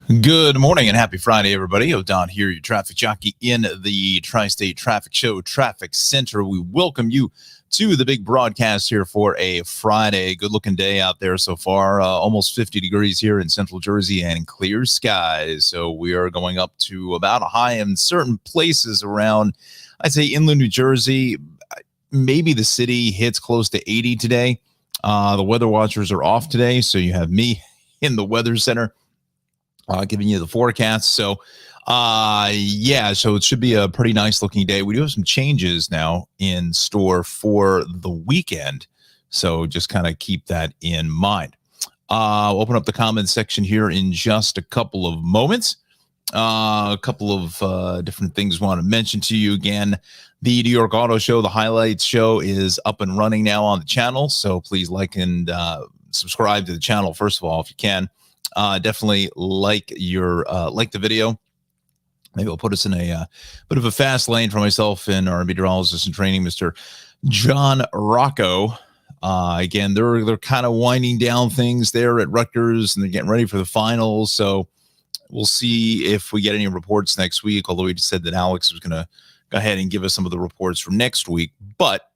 Good morning and happy Friday, everybody. O'Don here, your traffic jockey in the Tri-State Traffic Show Traffic Center. We welcome you to the big broadcast here for a Friday. Good-looking day out there so far. Almost 50 degrees here in central Jersey and clear skies. So we are going up to about a high in certain places around, I'd say, inland New Jersey. Maybe the city hits close to 80 today. The weather watchers are off today, so you have me in the weather center. Giving you the forecast. So it should be a pretty nice looking day. We do have some changes now in store for the weekend. So just kind of keep that in mind. I'll open up the comments section here in just a couple of moments. A couple of different things I want to mention to you again. The New York Auto Show, the highlights show, is up and running now on the channel. So please like and subscribe to the channel, first of all, if you can. Definitely like the video. Maybe I'll put us in a bit of a fast lane for myself and our meteorologist in training, Mr. John Rocco. Again, they're kind of winding down things there at Rutgers, and they're getting ready for the finals. So we'll see if we get any reports next week. Although we just said that Alex was going to go ahead and give us some of the reports for next week, but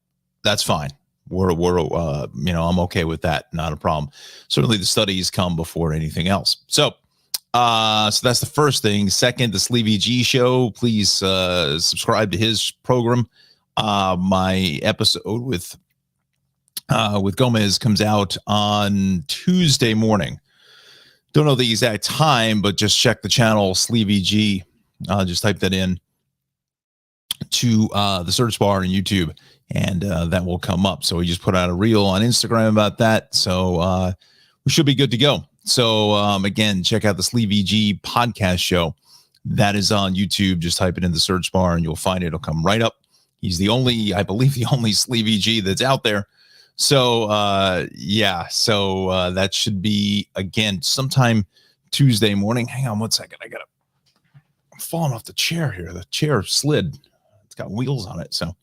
that's fine. I'm okay with that. Not a problem. Certainly the studies come before anything else. So that's the first thing. Second, the Sleevy G show. Please subscribe to his program. My episode with Gomez comes out on Tuesday morning. Don't know the exact time, but just check the channel Sleevy G. Just type that in to the search bar on YouTube, and that will come up. So we just put out a reel on Instagram about that. So we should be good to go. So again, check out the Sleevy G podcast show. That is on YouTube. Just type it in the search bar and you'll find it. It'll come right up. He's I believe the only Sleevy G that's out there. So that should be, again, sometime Tuesday morning. Hang on one second. I'm falling off the chair here. The chair slid. It's got wheels on it. So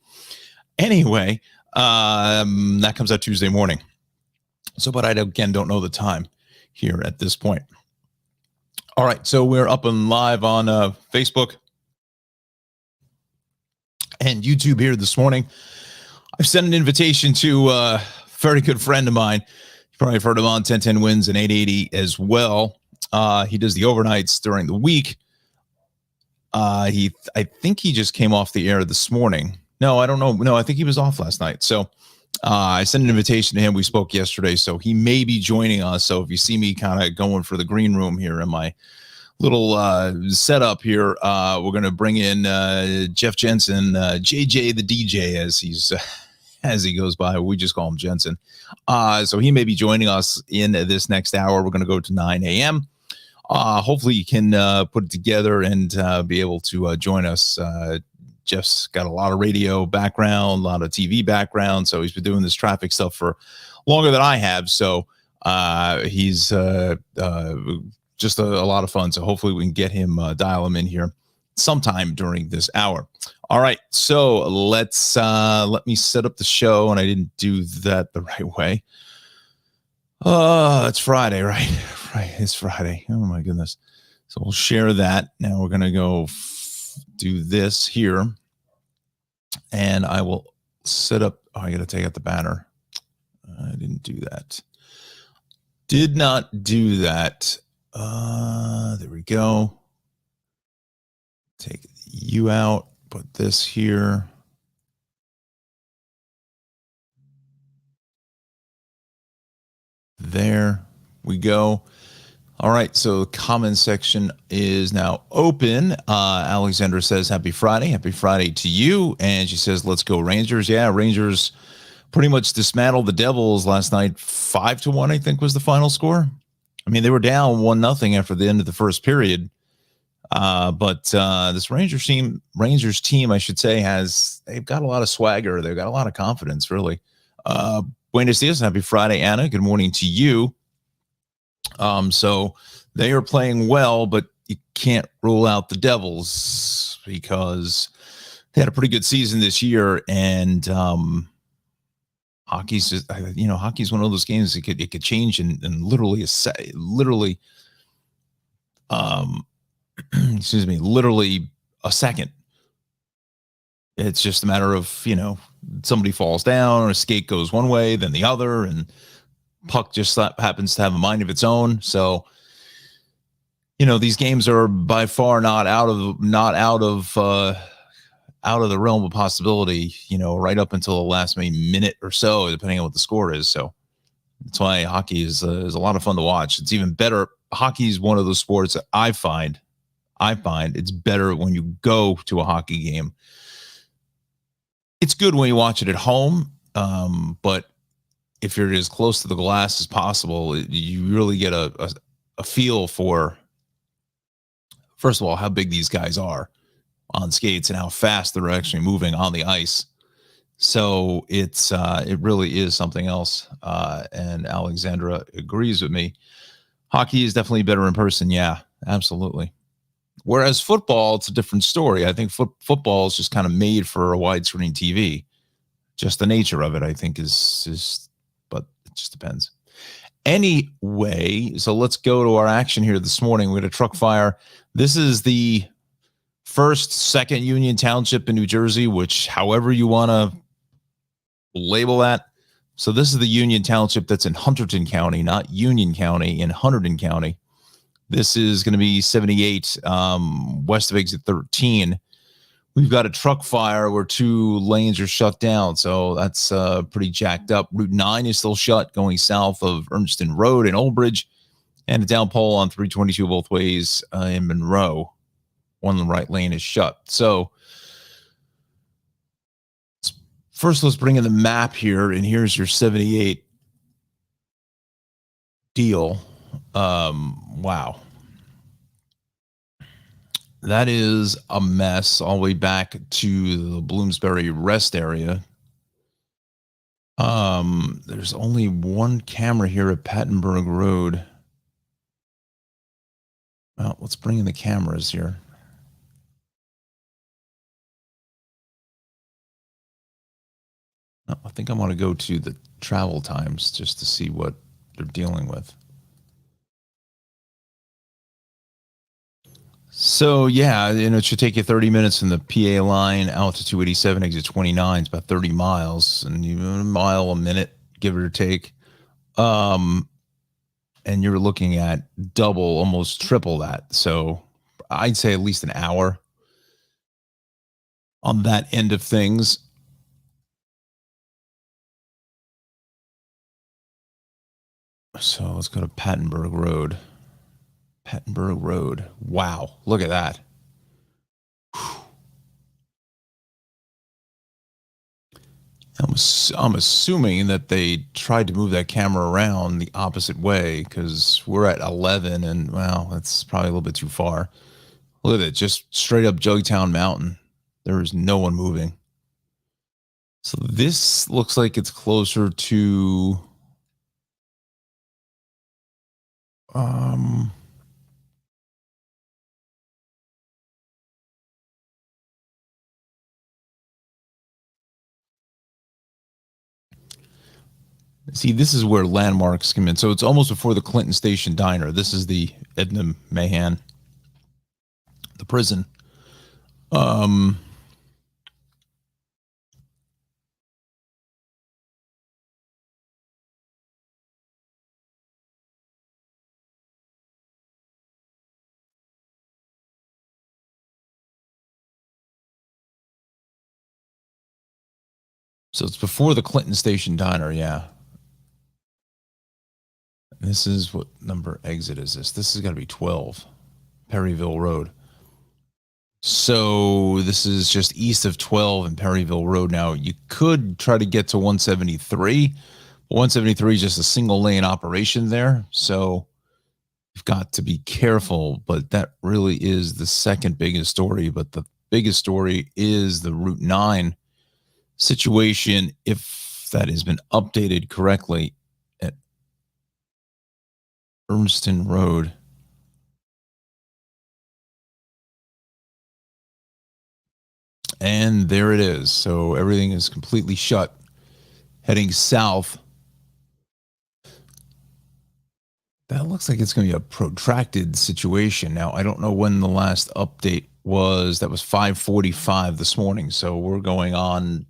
anyway, that comes out Tuesday morning. So, but I, again, don't know the time here at this point. All right. So we're up and live on Facebook and YouTube here this morning. I've sent an invitation to a very good friend of mine. You probably have heard him on 1010 Wins and 880 as well. He does the overnights during the week. I think he just came off the air this morning. No, I don't know. No, I think he was off last night. So I sent an invitation to him. We spoke yesterday, so he may be joining us. So if you see me kind of going for the green room here in my little setup here, we're going to bring in Jeff Jensen, JJ the DJ, as he goes by. We just call him Jensen. So he may be joining us in this next hour. We're going to go to 9 a.m. Hopefully you can put it together and be able to join us. Jeff's got a lot of radio background, a lot of TV background, so he's been doing this traffic stuff for longer than I have. So he's just a lot of fun. So hopefully we can get him, dial him in here sometime during this hour. All right, so let me set up the show, and I didn't do that the right way. It's Friday, right? Right, it's Friday. Oh my goodness. So we'll share that. Now we're going to go do this here, and I will set up. Oh, I got to take out the banner. I didn't do that. Did not do that. There we go. Take you out. Put this here. There we go. All right, so the comment section is now open. Alexandra says, happy Friday. Happy Friday to you. And she says, let's go Rangers. Yeah, Rangers pretty much dismantled the Devils last night. 5-1, I think, was the final score. I mean, they were down 1-0 after the end of the first period. But this Rangers team, I should say, they've got a lot of swagger. They've got a lot of confidence, really. Buenos dias. Happy Friday, Anna. Good morning to you. So they are playing well, but you can't rule out the Devils because they had a pretty good season this year, and hockey's just, hockey's one of those games that it could change in literally um, excuse me, literally a second. It's just a matter of, somebody falls down or a skate goes one way, then the other, and puck just happens to have a mind of its own. So, these games are by far not out of the realm of possibility, right up until the last maybe minute or so, depending on what the score is. So that's why hockey is a lot of fun to watch. It's even better. Hockey is one of those sports that I find it's better when you go to a hockey game. It's good when you watch it at home, but if you're as close to the glass as possible, you really get a feel for, first of all, how big these guys are on skates and how fast they're actually moving on the ice. So it really is something else. And Alexandra agrees with me. Hockey is definitely better in person. Yeah, absolutely. Whereas football, it's a different story. I think football is just kind of made for a widescreen TV. Just the nature of it, I think, but it just depends. Anyway, so let's go to our action here this morning. We got a truck fire. This is the second Union Township in New Jersey, which however you want to label that. So this is the Union Township that's in Hunterdon County, not Union County, in Hunterdon County. This is going to be 78 west of exit 13. We've got a truck fire where 2 lanes are shut down. So that's pretty jacked up. Route 9 is still shut going south of Ernston Road in Old Bridge, and a down pole on 322 both ways in Monroe. One right lane is shut. So first, let's bring in the map here. And here's your 78 deal. Wow. That is a mess all the way back to the Bloomsbury rest area. There's only one camera here at Pattenberg Road. Well, let's bring in the cameras here. I think I want to go to the travel times just to see what they're dealing with. So, yeah, it should take you 30 minutes from the PA line out to 287, exit 29. It's about 30 miles, and a mile a minute, give it or take. And you're looking at double, almost triple that. So I'd say at least an hour on that end of things. So let's go to Pattenberg Road. Pattenberg Road. Wow, look at that. I'm assuming that they tried to move that camera around the opposite way because we're at 11 and, well, that's probably a little bit too far. Look at it, just straight up Jugtown Mountain. There is no one moving. So this looks like it's closer to see, this is where landmarks come in. So it's almost before the Clinton Station Diner. This is the Edna Mahan, the prison. So it's before the Clinton Station Diner, yeah. This is what number exit is this? This is got to be 12, Perryville Road. So this is just east of 12 and Perryville Road. Now you could try to get to 173, but 173 is just a single lane operation there. So you've got to be careful, but that really is the second biggest story. But the biggest story is the Route 9 situation, if that has been updated correctly, at Ernston Road. And there it is. So everything is completely shut, heading south That looks like it's going to be a protracted situation. Now, I don't know when the last update was. That was 5:45 this morning. So we're going on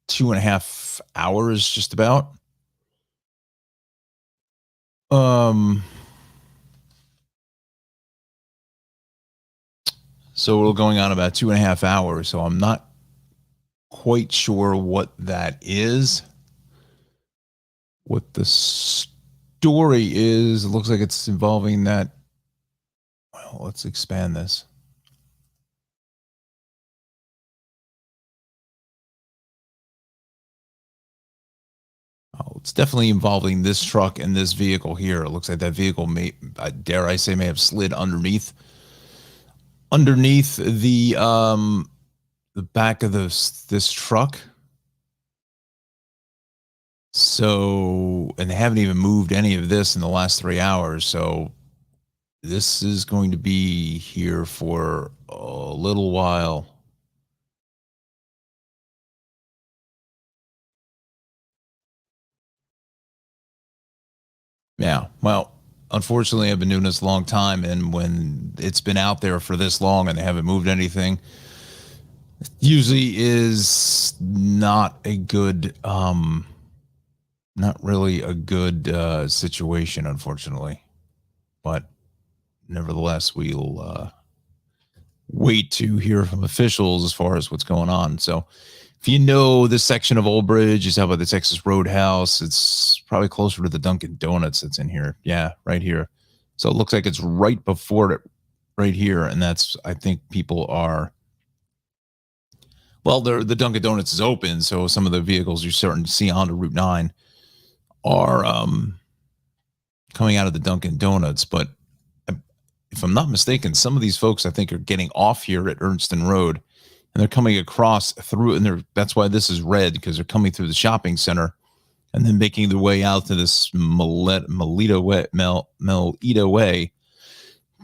2.5 hours, just about. So we're going on about 2.5 hours. So I'm not quite sure what that is. What the story is, it looks like it's involving that. Well, let's expand this. Oh, it's definitely involving this truck and this vehicle here. It looks like that vehicle may, dare I say, may have slid underneath the back of this truck. So, and they haven't even moved any of this in the last 3 hours. So this is going to be here for a little while. Yeah. Well, unfortunately, I've been doing this a long time, and when it's been out there for this long and they haven't moved anything, usually is not a good, not really a good situation, unfortunately. But nevertheless, we'll wait to hear from officials as far as what's going on. So, if you know this section of Old Bridge is out by the Texas Roadhouse, it's probably closer to the Dunkin' Donuts that's in here. Yeah, right here. So it looks like it's right before it, right here, and that's, I think people are. Well, the Dunkin' Donuts is open, so some of the vehicles you're starting to see onto Route 9 are coming out of the Dunkin' Donuts. But if I'm not mistaken, some of these folks I think are getting off here at Ernston Road, and they're coming across through, and that's why this is red, because they're coming through the shopping center and then making their way out to this Melita Way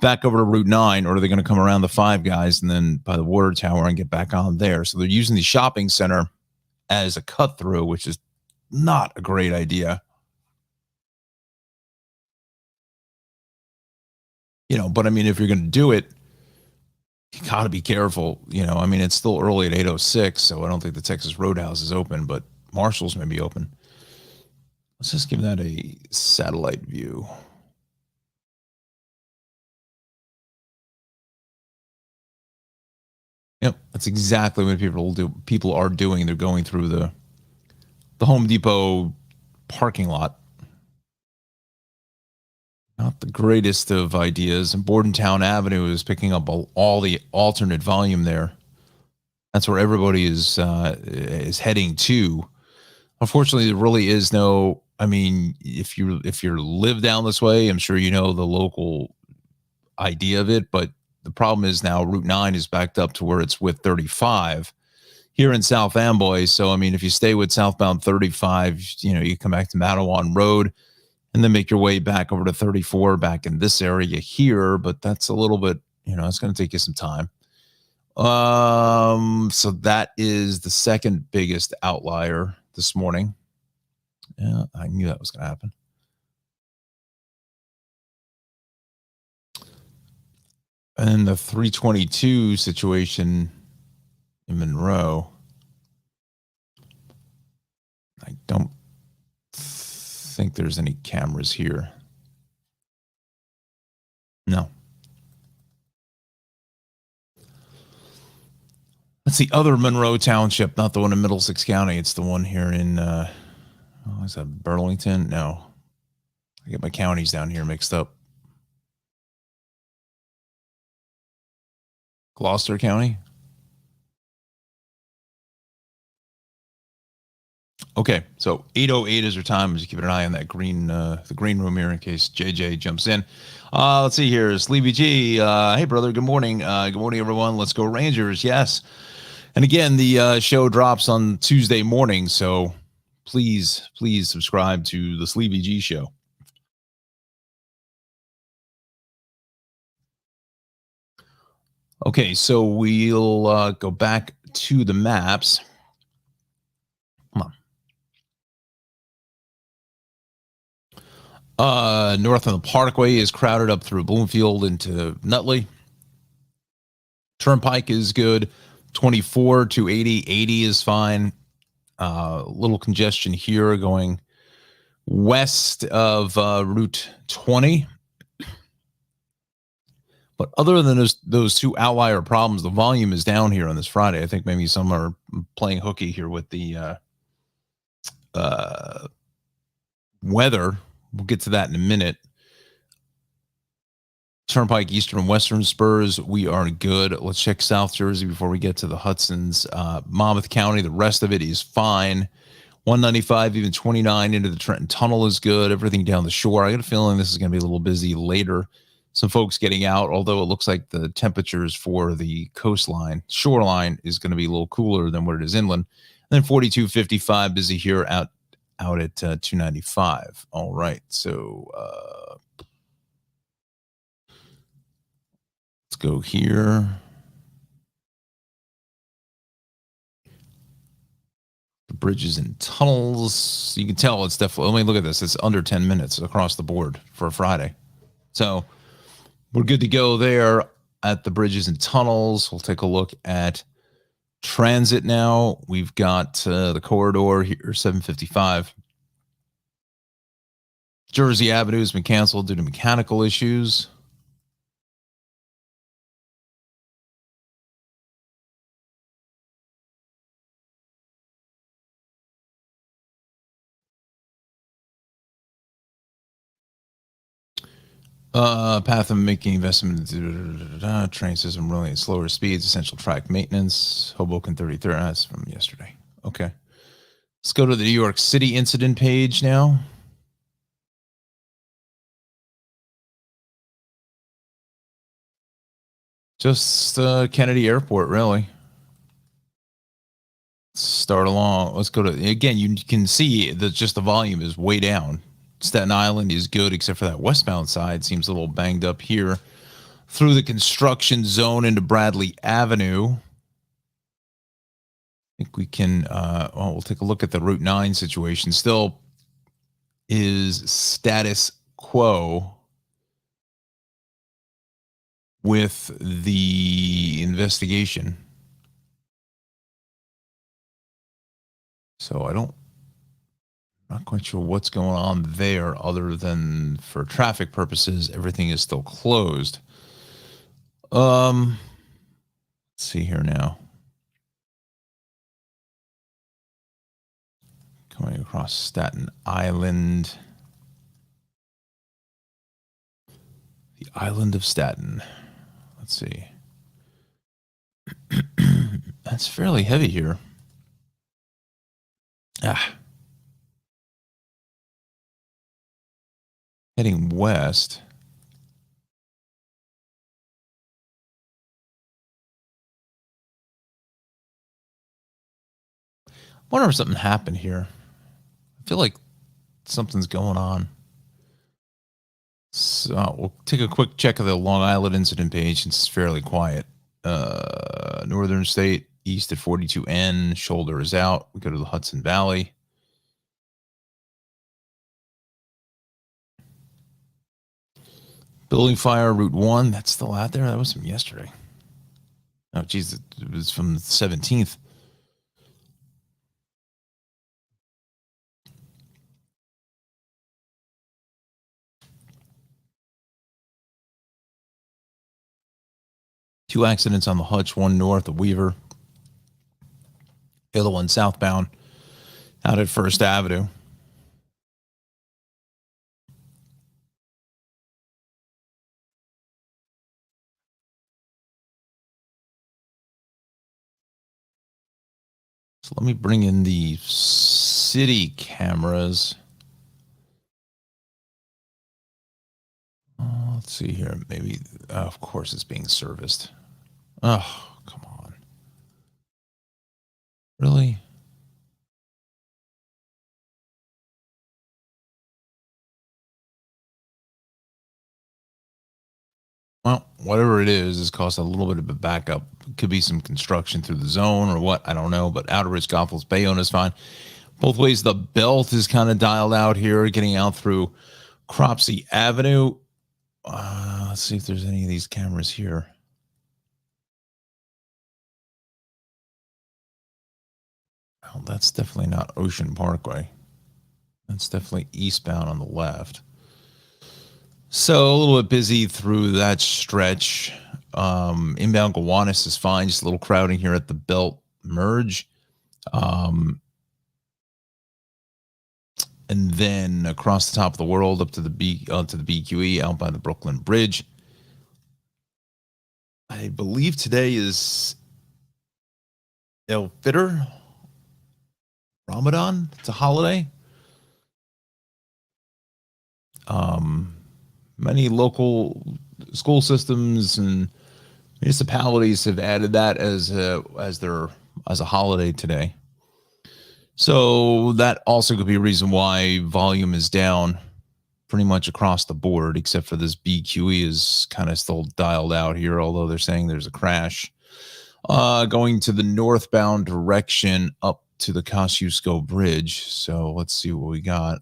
back over to Route 9, or are they going to come around the Five Guys and then by the water tower and get back on there? So they're using the shopping center as a cut through, which is not a great idea. But I mean, if you're going to do it, you got to be careful. I mean, it's still early at 8:06, so I don't think the Texas Roadhouse is open, but Marshall's may be open. Let's just give that a satellite view. Yep, that's exactly what people do. People are doing. They're going through the Home Depot parking lot. Not the greatest of ideas. And Bordentown Avenue is picking up all the alternate volume there. That's where everybody is heading to. Unfortunately, there really is no. I mean, if you live down this way, I'm sure you know the local idea of it. But the problem is now Route 9 is backed up to where it's with 35 here in South Amboy. So I mean, if you stay with southbound 35, you come back to Mattawan Road, and then make your way back over to 34 back in this area here. But that's a little bit, it's going to take you some time. So that is the second biggest outlier this morning. Yeah, I knew that was going to happen. And the 322 situation in Monroe, I don't think there's any cameras here. No. That's the other Monroe Township, not the one in Middlesex County. It's the one here in, is that Burlington? No. I get my counties down here mixed up. Gloucester County? Okay, so 8:08 is our time. Just keep an eye on that the green room here in case JJ jumps in. Let's see here. Sleepy G. Hey, brother. Good morning. Good morning, everyone. Let's go Rangers. Yes. And again, the show drops on Tuesday morning, so please subscribe to the Sleepy G show. Okay, so we'll go back to the maps. Come on. North on the Parkway is crowded up through Bloomfield into Nutley. Turnpike is good. 24 to 80. 80 is fine. Little congestion here going west of Route 20. But other than those two outlier problems, the volume is down here on this Friday. I think maybe some are playing hooky here with the weather. We'll get to that in a minute. Turnpike, Eastern and Western spurs, we are good. Let's check South Jersey before we get to the Hudsons. Monmouth County, the rest of it is fine. 195, even 29 into the Trenton Tunnel is good. Everything down the shore. I got a feeling this is going to be a little busy later. Some folks getting out, although it looks like the temperatures for the coastline, shoreline, is going to be a little cooler than what it is inland. And then 4255 busy here out at 295. All right, so let's go here. The bridges and tunnels. You can tell it's definitely. Let me look at this. It's under 10 minutes across the board for a Friday. So we're good to go there at the bridges and tunnels. We'll take a look at transit now. We've got the corridor here, 755. Jersey Avenue has been canceled due to mechanical issues. Path of making investment train system rolling at slower speeds, essential track maintenance, Hoboken 33. That's from yesterday. Okay. Let's go to the New York City incident page now. Just Kennedy Airport, really. Let's start along. Let's go to, again, you can see that just the volume is way down. Staten Island is good, except for that westbound side. Seems a little banged up here. Through the construction zone into Bradley Avenue. I think we can, we'll take a look at the Route 9 situation. Still is status quo with the investigation. So not quite sure what's going on there other than for traffic purposes, everything is still closed. Let's see here now. Coming across Staten Island. The island of Staten. Let's see. That's fairly heavy here. Heading west. I wonder if something happened here. I feel like something's going on. So we'll take a quick check of the Long Island incident page. It's fairly quiet. Northern State, east at 42N. Shoulder is out. We go to the Hudson Valley. Building fire, Route 1. That's still out there? That was from yesterday. Oh, geez. It was from the 17th. Two accidents on the Hutch, one north of Weaver. The other one southbound out at First Avenue. So let me bring in the city cameras. Let's see here. Maybe, of course, it's being serviced. Oh, come on. Really? Well, whatever it is caused a little bit of a backup. It could be some construction through the zone or what, I don't know. But Outer Ridge, Goethals, Bayonne is fine. Both ways, the belt is kind of dialed out here, getting out through Cropsey Avenue. Let's see if there's any of these cameras here. Well, that's definitely not Ocean Parkway. That's definitely eastbound on the left. So a little bit busy through that stretch. Inbound Gowanus is fine. Just a little crowding here at the Belt Merge. And then across the top of the world up to the BQE out by the Brooklyn Bridge. I believe today is El Fitr, Ramadan. It's a holiday. Many local school systems and municipalities have added that as a holiday today. So that also could be a reason why volume is down pretty much across the board, except for this BQE is kind of still dialed out here, although they're saying there's a crash. Going to the northbound direction up to the Kosciuszko Bridge. So let's see what we got.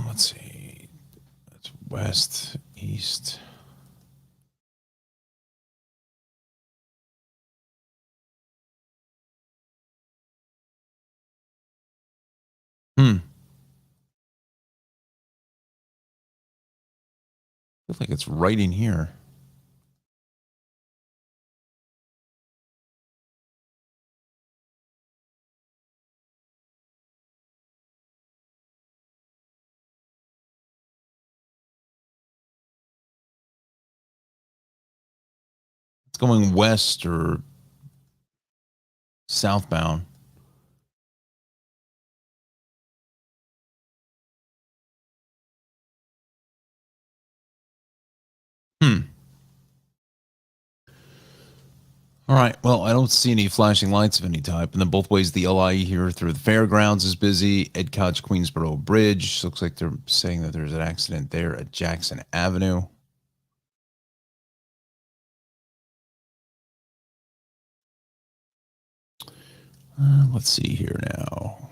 Let's see. That's west, east. Feels like it's right in here. It's going west or southbound. All right. Well, I don't see any flashing lights of any type. And then both ways, the LIE here through the fairgrounds is busy. Ed Koch Queensboro Bridge. Looks like they're saying that there's an accident there at Jackson Avenue. Let's see here now.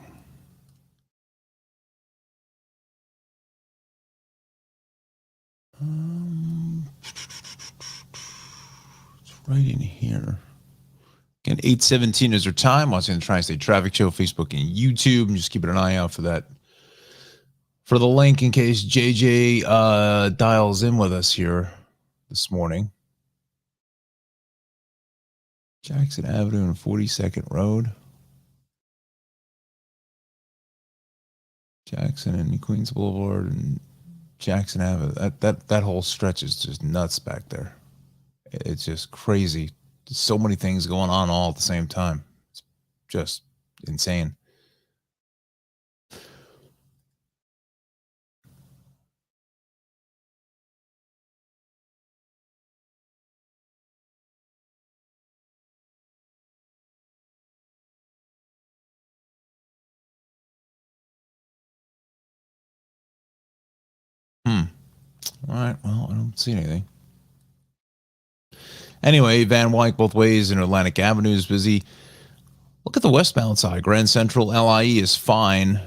It's right in here. Again, 8:17 is our time. Watching the Tri-State Traffic Show, Facebook and YouTube. And just keeping an eye out for that, for the link in case JJ dials in with us here this morning. Jackson Avenue and 42nd Road. Jackson and Queens Boulevard and Jackson Avenue. That whole stretch is just nuts back there. It's just crazy. There's so many things going on all at the same time. It's just insane. All right. Well, I don't see anything. Anyway, Van Wyck both ways and Atlantic Avenue is busy. Look at the westbound side. Grand Central LIE is fine.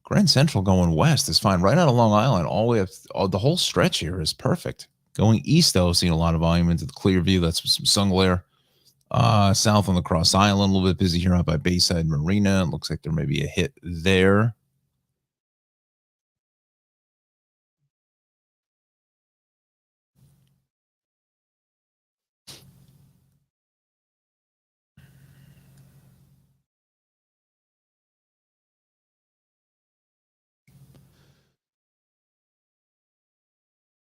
Grand Central going west is fine. Right out of Long Island, all the way up. The whole stretch here is perfect. Going east, though, seeing a lot of volume into the Clearview. That's some sun glare. South on the Cross Island, a little bit busy here out by Bayside Marina. It looks like there may be a hit there.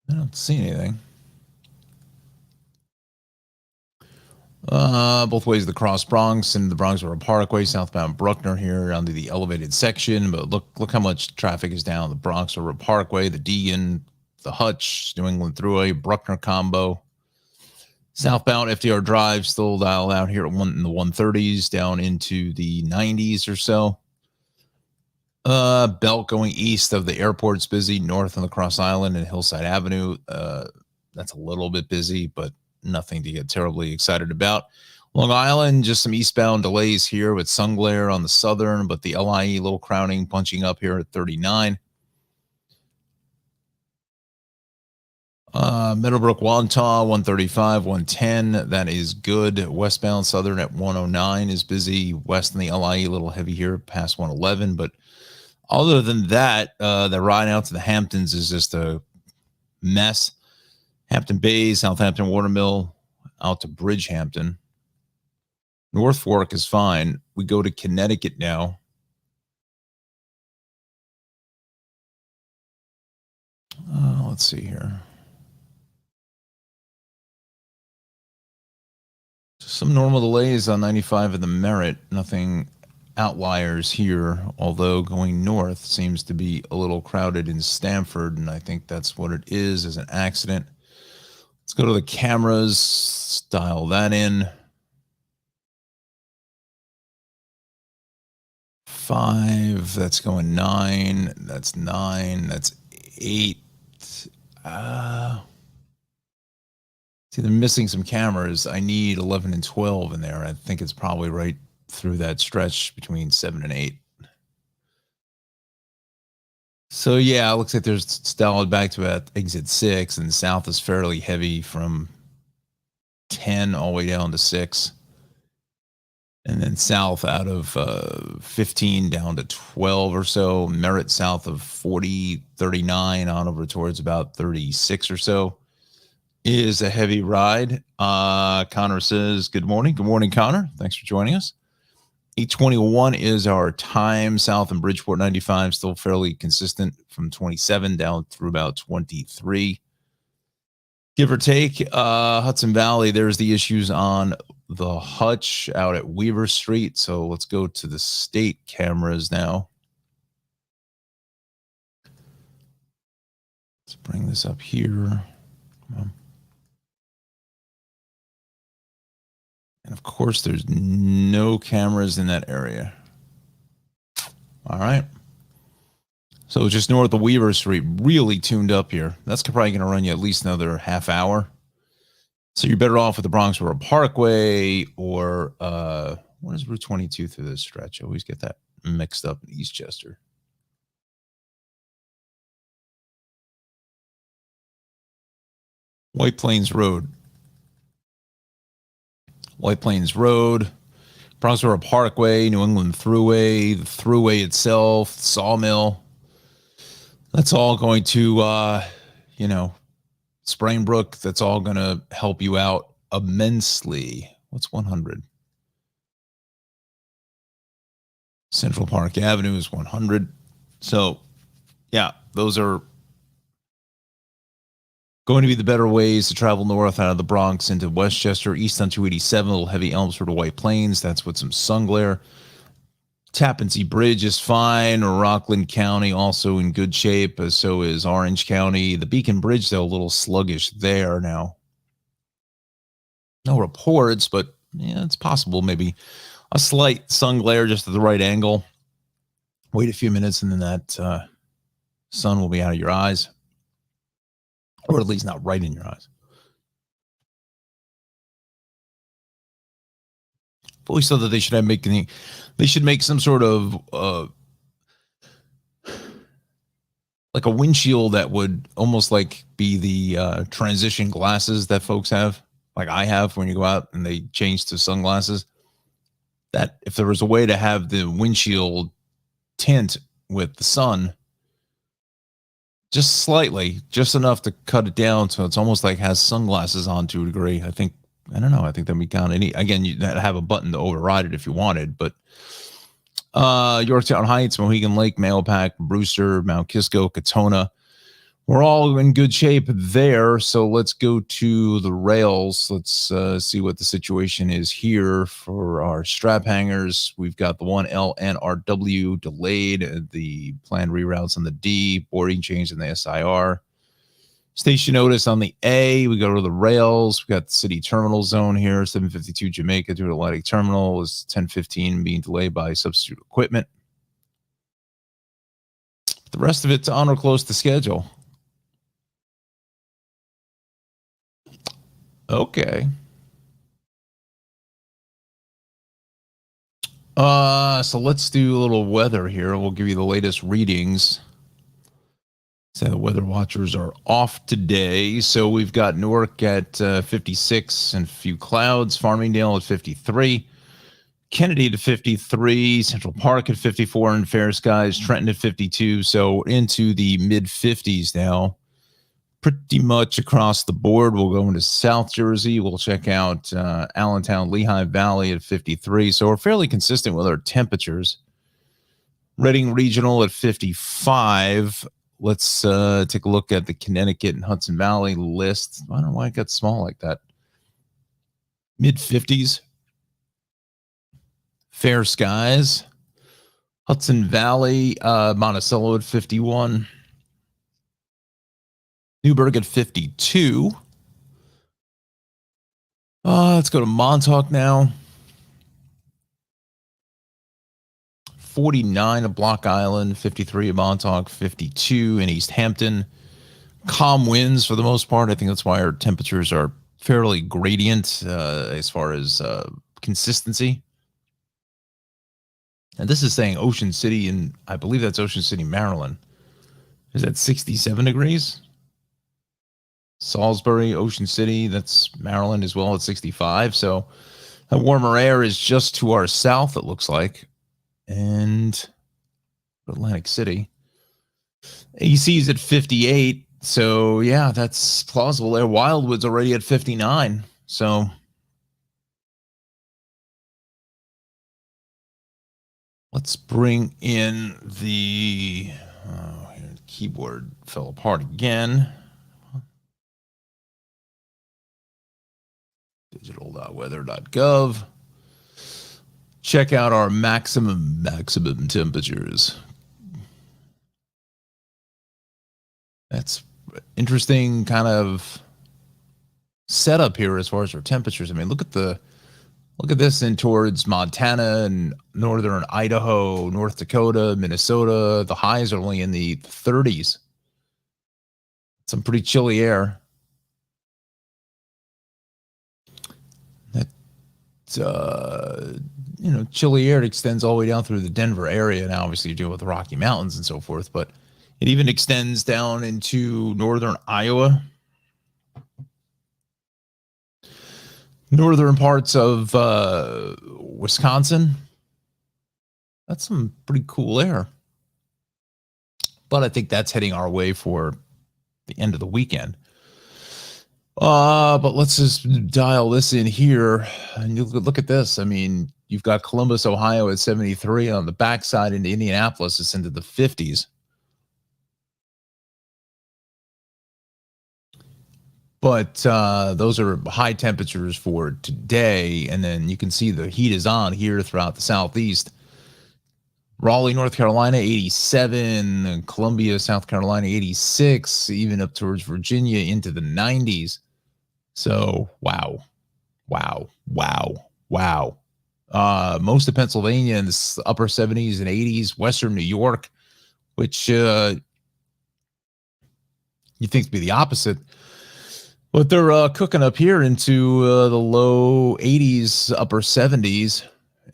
I don't see anything. Both ways of the Cross Bronx and the Bronx River Parkway, southbound Bruckner here onto the elevated section. But look how much traffic is down the Bronx River Parkway, the Deegan, the Hutch, New England Thruway, Bruckner combo. Southbound FDR Drive still dialed out here at in the 130s down into the 90s or so. Belt going east of the airport's busy. North on the Cross Island and Hillside Avenue. That's a little bit busy, but nothing to get terribly excited about. Long Island, just some eastbound delays here with sun glare on the southern, but the LIE little crowning punching up here at 39. Middlebrook, Wantagh, 135, 110. That is good. Westbound Southern at 109 is busy. West in the LIE, a little heavy here past 111. But other than that, the ride out to the Hamptons is just a mess. Hampton Bays, Southampton Watermill, out to Bridgehampton. North Fork is fine. We go to Connecticut now. Let's see here. Some normal delays on 95 of the Merritt. Nothing outliers here, although going north seems to be a little crowded in Stamford, and I think that's what it is an accident. Let's go to the cameras, dial that in. 5, that's going 9, that's 9, that's 8. See, they're missing some cameras. I need 11 and 12 in there. I think it's probably right through that stretch between 7 and 8. So yeah, it looks like there's solid back to at exit 6, and south is fairly heavy from 10 all the way down to 6. And then south out of 15 down to 12 or so. Merritt south of 40, 39 on over towards about 36 or so is a heavy ride. Connor says, good morning. Good morning, Connor. Thanks for joining us. 8:21 is our time. South and Bridgeport 95 still fairly consistent from 27 down through about 23. Give or take. Hudson Valley, there's the issues on the Hutch out at Weaver Street. So let's go to the state cameras now. Let's bring this up here. Come on. And of course, there's no cameras in that area. All right. So just north of Weaver Street, really tuned up here. That's probably going to run you at least another half hour. So you're better off with the Bronx River Parkway or what is Route 22 through this stretch? I always get that mixed up in Eastchester. White Plains Road. White Plains Road, Bronx River Parkway, New England Thruway, the Thruway itself, Sawmill. That's all going to, Springbrook. That's all going to help you out immensely. What's 100? Central Park Avenue is 100. So, yeah, those are going to be the better ways to travel north out of the Bronx into Westchester. East on 287, a little heavy Elmsford to White Plains. That's with some sun glare. Tappan Zee Bridge is fine. Rockland County also in good shape. So is Orange County. The Beacon Bridge, though, a little sluggish there now. No reports, but yeah, it's possible. Maybe a slight sun glare just at the right angle. Wait a few minutes and then that sun will be out of your eyes. Or at least not right in your eyes. But we saw that they should make some sort of like a windshield that would almost like be the transition glasses that folks have, like I have when you go out and they change to sunglasses. That if there was a way to have the windshield tint with the sun, just slightly, just enough to cut it down so it's almost like has sunglasses on to a degree. I don't know. I think that'd be kind of again, you have a button to override it if you wanted, but Yorktown Heights, Mohegan Lake, Mahopac, Brewster, Mount Kisco, Katona, we're all in good shape there. So let's go to the rails. Let's see what the situation is here for our strap hangers. We've got the 1L NRW delayed, the planned reroutes on the D, boarding change in the SIR. Station notice on the A. We go to the rails. We got the city terminal zone here, 752 Jamaica to Atlantic Terminal is 1015 being delayed by substitute equipment. The rest of it's on or close to schedule. Okay. So let's do a little weather here. We'll give you the latest readings. So the weather watchers are off today. So we've got Newark at 56 and a few clouds, Farmingdale at 53, Kennedy to 53, Central Park at 54, and fair skies, Trenton at 52. So into the mid 50s now. Pretty much across the board. We'll go into South Jersey. We'll check out Allentown, Lehigh Valley at 53. So we're fairly consistent with our temperatures. Reading Regional at 55. Let's take a look at the Connecticut and Hudson Valley list. I don't know why it got small like that. Mid 50s. Fair skies. Hudson Valley, Monticello at 51. Newburgh at 52. Let's go to Montauk now. 49 at Block Island, 53 at Montauk, 52 in East Hampton. Calm winds for the most part. I think that's why our temperatures are fairly gradient as far as consistency. And this is saying Ocean City, and I believe that's Ocean City, Maryland. Is that 67 degrees? Salisbury, Ocean City, that's Maryland as well at 65. So that warmer air is just to our south, it looks like. And Atlantic City. AC is at 58. So, yeah, that's plausible there. Wildwood's already at 59. So let's bring in the keyboard fell apart again. Digital.weather.gov. Check out our maximum temperatures. That's interesting kind of setup here as far as our temperatures. I mean, look at this in towards Montana and northern Idaho, North Dakota, Minnesota. The highs are only in the 30s. Some pretty chilly air. Chilly air extends all the way down through the Denver area. Now, obviously, you deal with the Rocky Mountains and so forth, but it even extends down into northern Iowa, northern parts of Wisconsin. That's some pretty cool air. But I think that's heading our way for the end of the weekend. But let's just dial this in here and you look at this. I mean, you've got Columbus, Ohio at 73. On the backside into Indianapolis, it's into the 50s. But those are high temperatures for today. And then you can see the heat is on here throughout the Southeast. Raleigh, North Carolina, 87. Columbia, South Carolina, 86. Even up towards Virginia into the 90s. So, wow. Most of Pennsylvania in the upper 70s and 80s. Western New York, which you think to be the opposite. But they're cooking up here into the low 80s, upper 70s.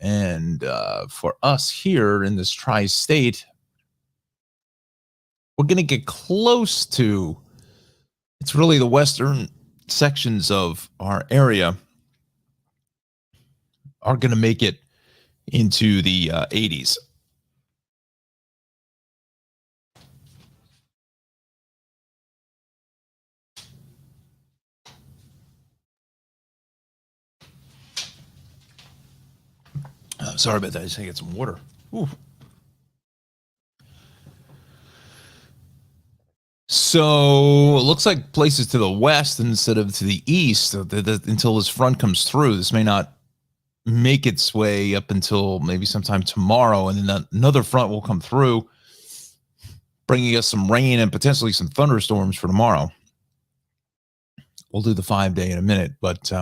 And for us here in this tri-state, we're going to get close to, it's really the western sections of our area are going to make it into the 80s. Sorry about that. I just had to get some water. Ooh. So it looks like places to the west instead of to the east until this front comes through. This may not make its way up until maybe sometime tomorrow, and then another front will come through, bringing us some rain and potentially some thunderstorms for tomorrow. We'll do the 5-day in a minute, but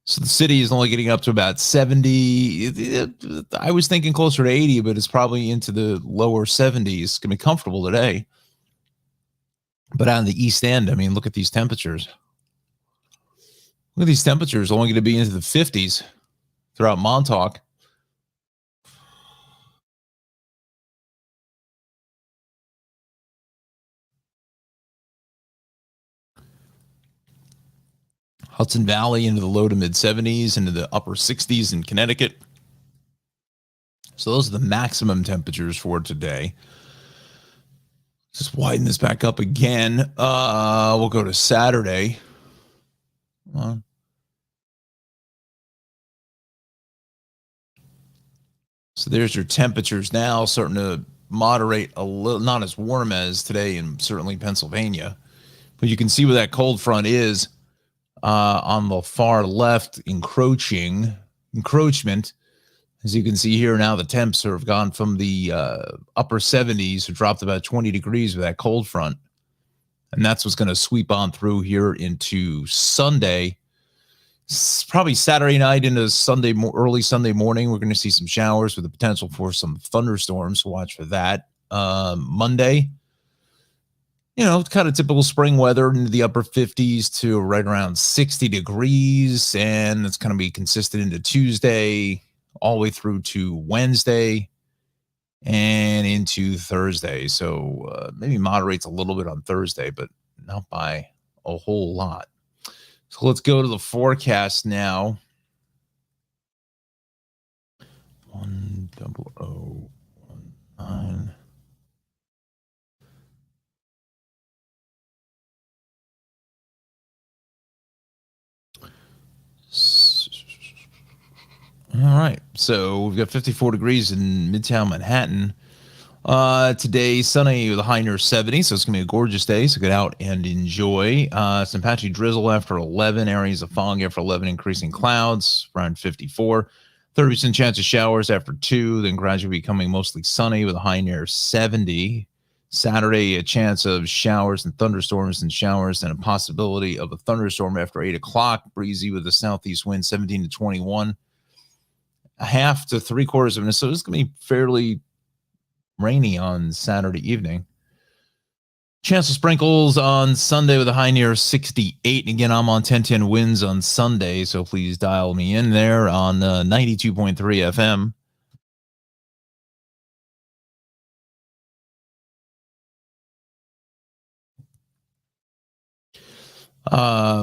So the city is only getting up to about 70. I was thinking closer to 80, but it's probably into the lower 70s. It's going to be comfortable today. But on the East End, I mean, look at these temperatures. Look at these temperatures, only going to be into the 50s throughout Montauk. Hudson Valley into the low to mid 70s, into the upper 60s in Connecticut. So those are the maximum temperatures for today. Just widen this back up again. We'll go to Saturday. So there's your temperatures now, starting to moderate a little, not as warm as today in certainly Pennsylvania, but you can see where that cold front is on the far left, encroachment. As you can see here now, the temps have gone from the upper 70s, have dropped about 20 degrees with that cold front. And that's what's going to sweep on through here into Sunday. Probably Saturday night into Sunday, early Sunday morning. We're going to see some showers with the potential for some thunderstorms. So watch for that. Monday, kind of typical spring weather into the upper 50s to right around 60 degrees. And it's going to be consistent into Tuesday, all the way through to Wednesday and into Thursday. So maybe moderates a little bit on Thursday, but not by a whole lot. So let's go to the forecast now. 10019. All right. So we've got 54 degrees in Midtown Manhattan. Today, sunny with a high near 70, so it's going to be a gorgeous day, so get out and enjoy. Some patchy drizzle after 11, areas of fog after 11, increasing clouds around 54. 30% chance of showers after 2, then gradually becoming mostly sunny with a high near 70. Saturday, a chance of showers and thunderstorms and showers and a possibility of a thunderstorm after 8 o'clock. Breezy with a southeast wind 17 to 21. A half to 3/4 of Minnesota. It's going to be fairly rainy on Saturday evening. Chance of sprinkles on Sunday with a high near 68. And again, I'm on 1010 winds on Sunday, so please dial me in there on 92.3 FM.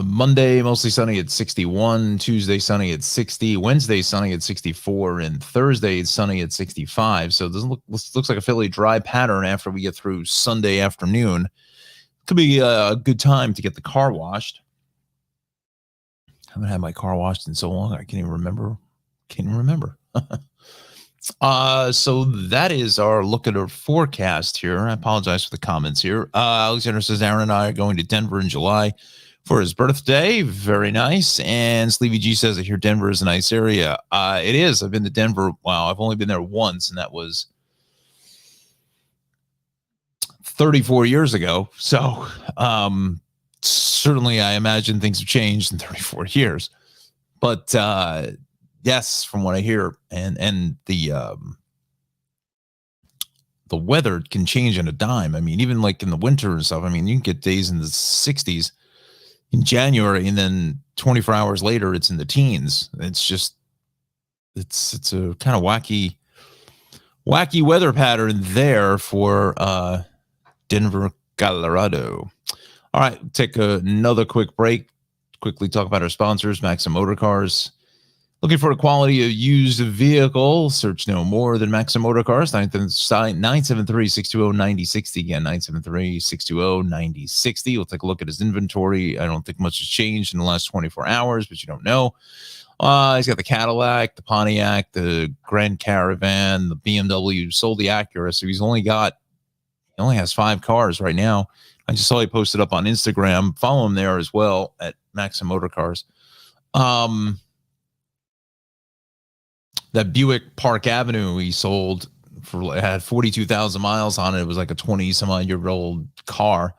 Monday, mostly sunny at 61. Tuesday, sunny at 60. Wednesday, sunny at 64. And Thursday, it's sunny at 65. So this looks like a fairly dry pattern after we get through Sunday afternoon. Could be a good time to get the car washed. I haven't had my car washed in so long. I can't even remember. So that is our look at our forecast here. I apologize for the comments here. Alexander says Aaron and I are going to Denver in July for his birthday. Very nice. And Sleevy G says, I hear Denver is a nice area. It is. I've been to Denver. Wow. I've only been there once, and that was 34 years ago. So certainly I imagine things have changed in 34 years. But yes, from what I hear, and the weather can change in a dime. I mean, even like in the winter and stuff, I mean, you can get days in the 60s in January, and then 24 hours later, it's in the teens. It's just, it's a kind of wacky weather pattern there for Denver, Colorado. All right, take another quick break. Quickly talk about our sponsors, Maxim Motor Cars. Looking for a quality of used vehicle? Search no more than Maxim Motor Cars. 973-620-9060. Again, 973-620-9060. We'll take a look at his inventory. I don't think much has changed in the last 24 hours, but you don't know. He's got the Cadillac, the Pontiac, the Grand Caravan, the BMW, sold the Acura. So he only has 5 cars right now. I just saw he posted up on Instagram. Follow him there as well at Maxim Motor Cars. That Buick Park Avenue he sold it had 42,000 miles on it. It was like a 20-some-odd-year-old car.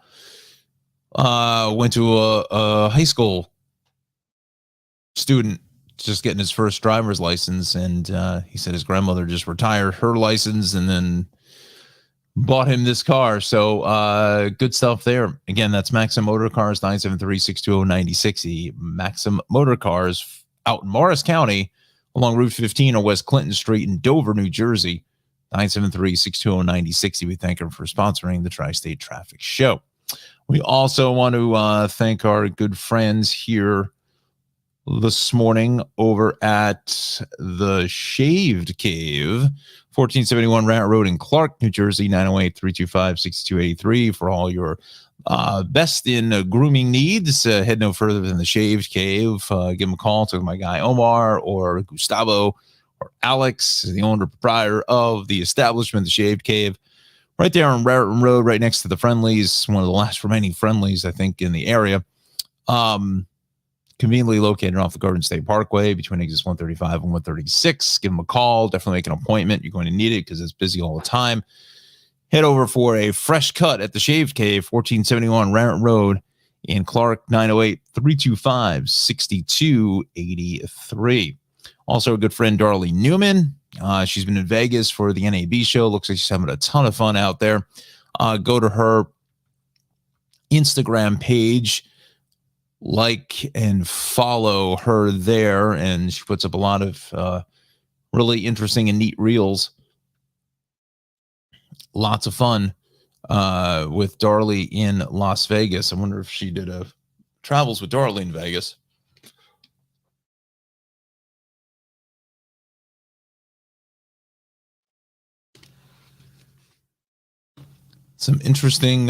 Went to a high school student just getting his first driver's license, and he said his grandmother just retired her license and then bought him this car. So good stuff there. Again, that's Maxim Motor Cars, 973-620-9060. Maxim Motor Cars out in Morris County along Route 15 on West Clinton Street in Dover, New Jersey. 973-620-9060. We thank them for sponsoring the Tri-State Traffic Show. We also want to thank our good friends here this morning over at the Shaved Cave, 1471 Rant Road in Clark, New Jersey, 908-325-6283 for all your best in grooming needs. Head no further than the Shaved Cave. Give them a call. Talk to my guy Omar or Gustavo or Alex, the owner proprietor of the establishment, the Shaved Cave, right there on Raritan Road, right next to the Friendlies, one of the last remaining Friendlies, I think, in the area. Conveniently located off the Garden State Parkway between exits 135 and 136. Give them a call. Definitely make an appointment. You're going to need it because it's busy all the time. Head over for a fresh cut at the Shaved Cave, 1471 Raritan Road in Clark, 908-325-6283. Also, a good friend, Darley Newman. She's been in Vegas for the NAB show. Looks like she's having a ton of fun out there. Go to her Instagram page, like and follow her there, and she puts up a lot of really interesting and neat reels. Lots of fun with Darley in Las Vegas. I wonder if she did a travels with Darley in Vegas. Some interesting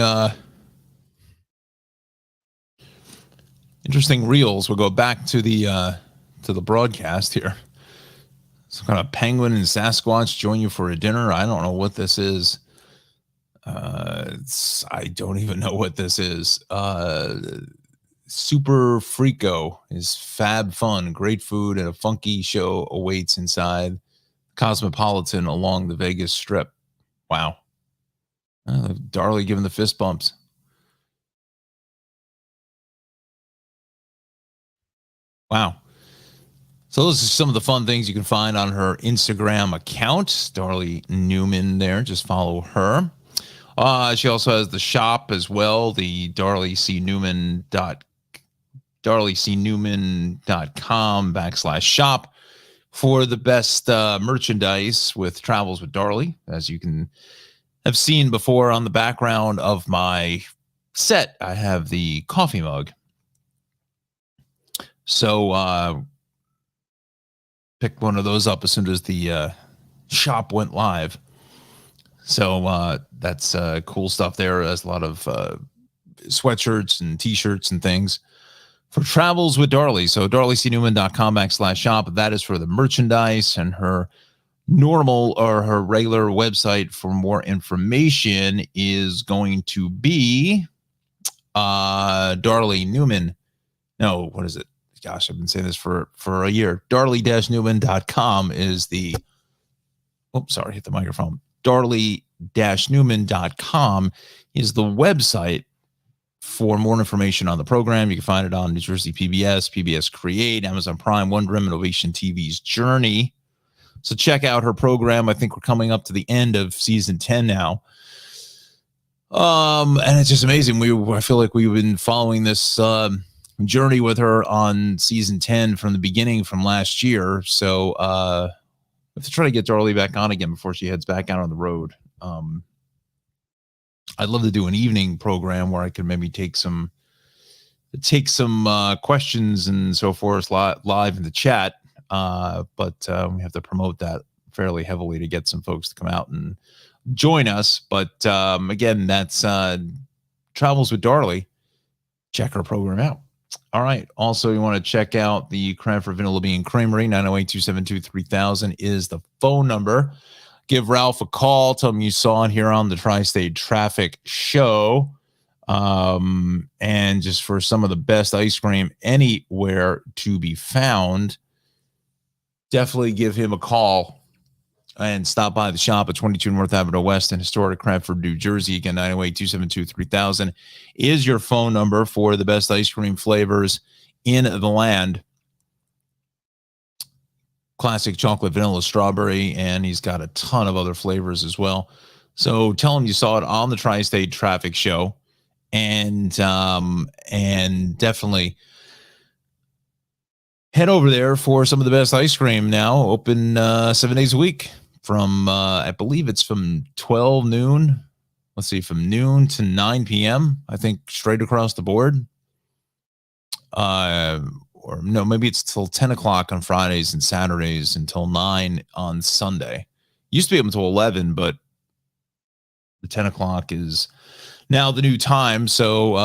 reels. We'll go back to the broadcast here. Some kind of penguin and Sasquatch join you for a dinner. I don't know what this is. I don't even know what this is. Super Freako is fab fun. Great food and a funky show awaits inside Cosmopolitan along the Vegas Strip. Wow. Darley giving the fist bumps. Wow. So those are some of the fun things you can find on her Instagram account, Darley Newman there. Just follow her. She also has the shop as well, the darleycnewman.com/shop for the best merchandise with Travels with Darley, as you can have seen before on the background of my set. I have the coffee mug. So picked one of those up as soon as the shop went live. So that's cool stuff there. There's a lot of sweatshirts and t-shirts and things for Travels with Darley. So darleycnewman.com/shop. That is for the merchandise, and her normal or her regular website for more information is going to be Darley Newman. No, what is it? Gosh, I've been saying this for a year. Darley-Newman.com is the, sorry, hit the microphone. Darley-Newman.com is the website for more information on the program. You can find it on New Jersey PBS, PBS Create, Amazon Prime, Wonder Innovation TV's Journey. So check out her program. I think we're coming up to the end of season 10 now. And it's just amazing. I feel like we've been following this journey with her on season 10 from the beginning from last year. So I have to try to get Darley back on again before she heads back out on the road. I'd love to do an evening program where I could maybe take some questions and so forth live in the chat. But we have to promote that fairly heavily to get some folks to come out and join us. But again, that's Travels with Darley. Check our program out. All right. Also, you want to check out the Cranford Vanilla Bean Creamery. 908-272-3000 is the phone number. Give Ralph a call. Tell him you saw it here on the Tri-State Traffic Show. And just for some of the best ice cream anywhere to be found, definitely give him a call and stop by the shop at 22 North Avenue West in historic Cranford, New Jersey. Again, 908-272-3000 is your phone number for the best ice cream flavors in the land. classic chocolate, vanilla, strawberry, and he's got a ton of other flavors as well. So tell him you saw it on the Tri-State Traffic Show, and definitely head over there for some of the best ice cream. Now open 7 days a week from I believe it's from 12 noon. Let's see, from noon to 9 p.m. I think straight across the board. Or no, maybe it's till 10 o'clock on Fridays and Saturdays until 9 on Sunday. Used to be up until 11, but the 10 o'clock is now the new time. So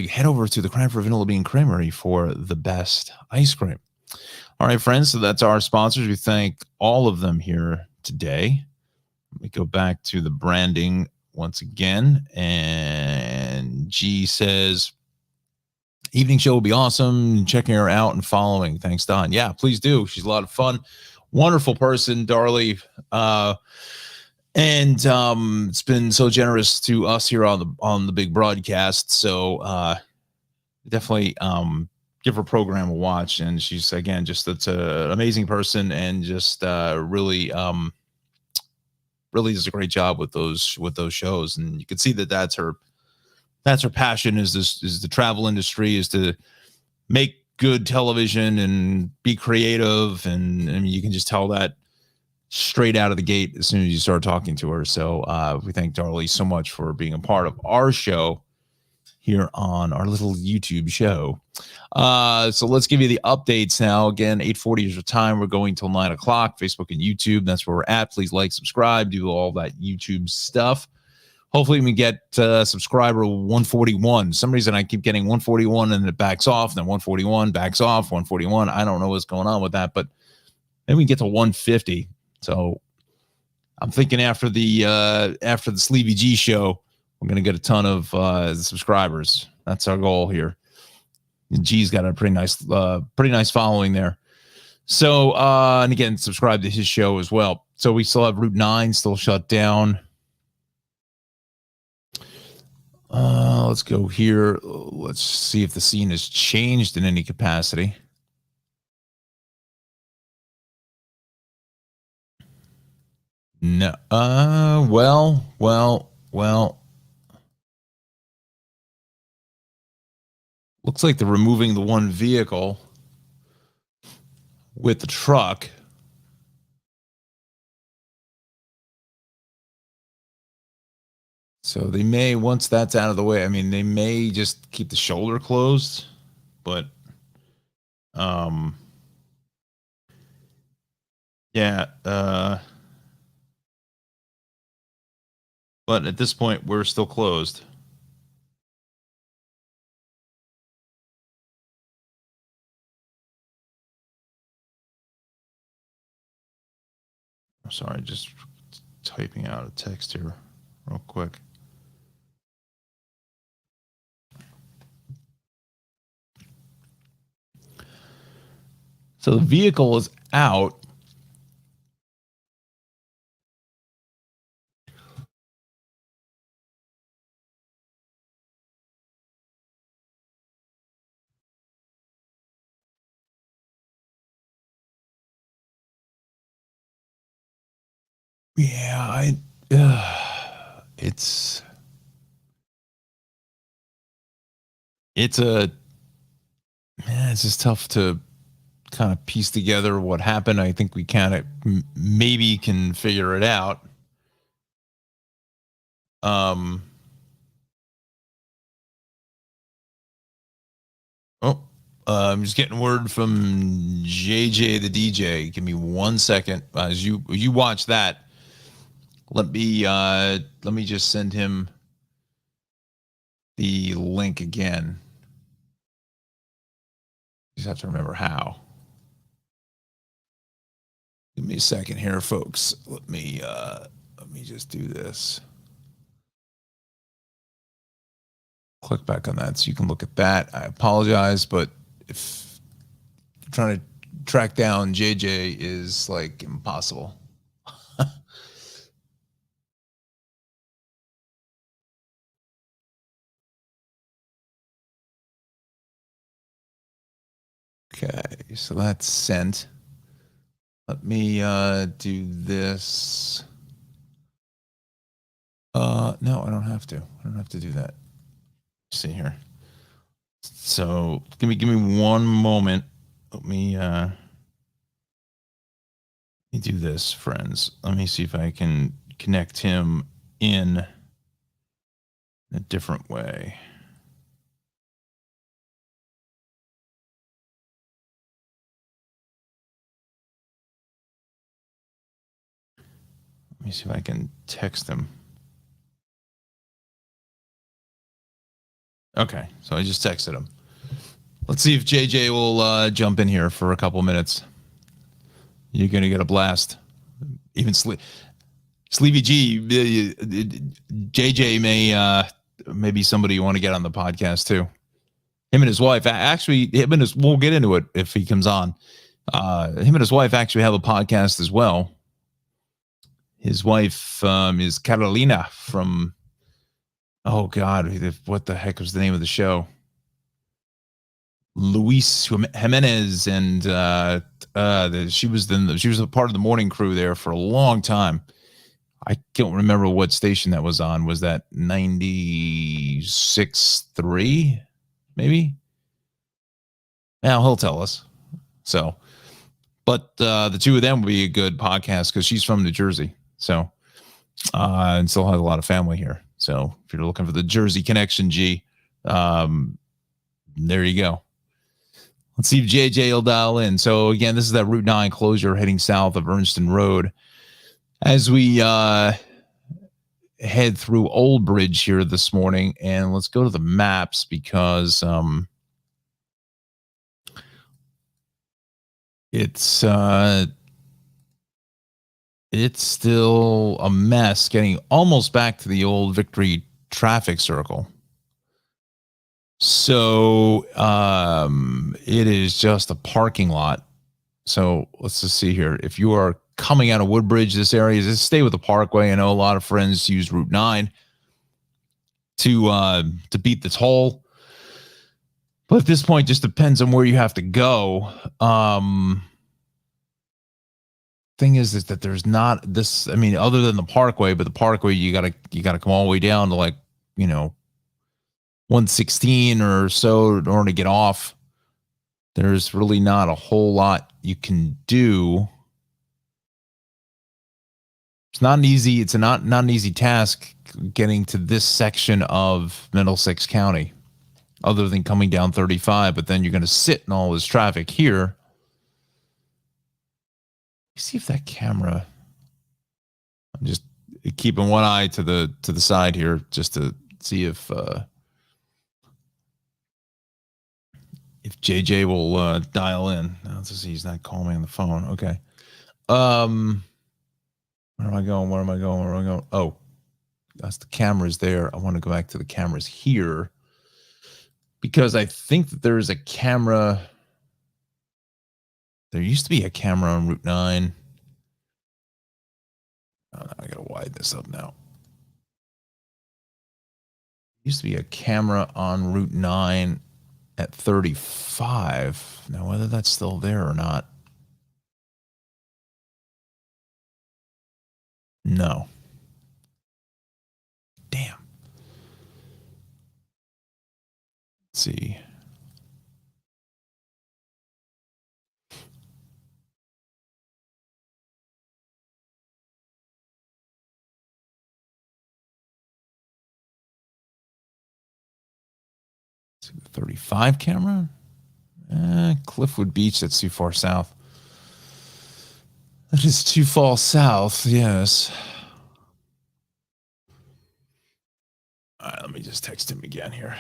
head over to the Cranford Vanilla Bean Creamery for the best ice cream. All right, friends. So that's our sponsors. We thank all of them here today. Let me go back to the branding once again. And G says, evening show will be awesome. Checking her out and following. Thanks, Don. Yeah, please do. She's a lot of fun. Wonderful person, Darlie. And it's been so generous to us here on the big broadcast. So definitely give her program a watch. And she's, again, just an amazing person, and just really does a great job with those shows. And you can see that that's her passion, is the travel industry, is to make good television and be creative. And I mean, you can just tell that straight out of the gate as soon as you start talking to her. So we thank Darlie so much for being a part of our show here on our little YouTube show. So let's give you the updates now. Again, 8:40 is your time. We're going till 9 o'clock. Facebook and YouTube, that's where we're at. Please like, subscribe, do all that YouTube stuff. Hopefully we get subscriber 141. For some reason I keep getting 141 and it backs off, and then 141 backs off, 141. I don't know what's going on with that, but maybe we can get to 150. So I'm thinking after the Sleepy G show, we're going to get a ton of subscribers. That's our goal here. And G's got a pretty nice following there. So, and again, subscribe to his show as well. So we still have Route 9 still shut down. Let's go here. Let's see if the scene has changed in any capacity. No. Well. Looks like they're removing the one vehicle with the truck. So they may, once that's out of the way, I mean, they may just keep the shoulder closed, but yeah, but at this point we're still closed. I'm sorry, just typing out a text here real quick. So the vehicle is out. Yeah, it's just tough to kind of piece together what happened. I think we kind of maybe can figure it out. I'm just getting word from JJ the DJ. Give me 1 second. As you watch that, let me just send him the link again. You just have to remember how. Give me a second here, folks. Let me just do this. Click back on that so you can look at that. I apologize, but if trying to track down JJ is like impossible. Okay, so that's sent. Let me do this. No, I don't have to. I don't have to do that. Let's see here. So give me one moment. Let me do this, friends. Let me see if I can connect him in a different way. Let me see if I can text him. Okay, so I just texted him. Let's see if JJ will jump in here for a couple minutes. You're gonna get a blast. Even Sleepy G, JJ may be somebody you want to get on the podcast too. Him and his wife, actually, we'll get into it if he comes on. Him and his wife actually have a podcast as well. His wife is Carolina from, oh God, what the heck was the name of the show? Luis Jimenez, and she was a part of the morning crew there for a long time. I can't remember what station that was on. Was that 96.3? Maybe? Now he'll tell us. So, but the two of them would be a good podcast because she's from New Jersey. So, and still has a lot of family here. So if you're looking for the Jersey connection, G, there you go. Let's see if JJ will dial in. So again, this is that Route 9 closure heading south of Ernston Road. As we head through Old Bridge here this morning, and let's go to the maps because it's still a mess getting almost back to the old Victory traffic circle. So it is just a parking lot. So let's just see here. If you are coming out of Woodbridge, this area, just stay with the Parkway. I know a lot of friends use Route 9 to beat the toll. But at this point, just depends on where you have to go. Thing is that there's not this. I mean, other than the Parkway, but the Parkway you gotta come all the way down to 116 or so in order to get off. There's really not a whole lot you can do. It's not an easy. It's not an easy task getting to this section of Middlesex County, other than coming down 35. But then you're going to sit in all this traffic here. See if that camera. I'm just keeping one eye to the side here, just to see if JJ will dial in. Let's see. He's not calling me on the phone. Okay. Where am I going? Where am I going? Where am I going? Oh, that's the cameras there. I want to go back to the cameras here because I think that there's a camera. There used to be a camera on Route 9. Oh, I got to widen this up now. Used to be a camera on Route 9 at 35. Now, whether that's still there or not. No. Damn. Let's see. Let's see the 35 camera. Cliffwood Beach, that's too far south. That is too far south, yes. All right, let me just text him again here.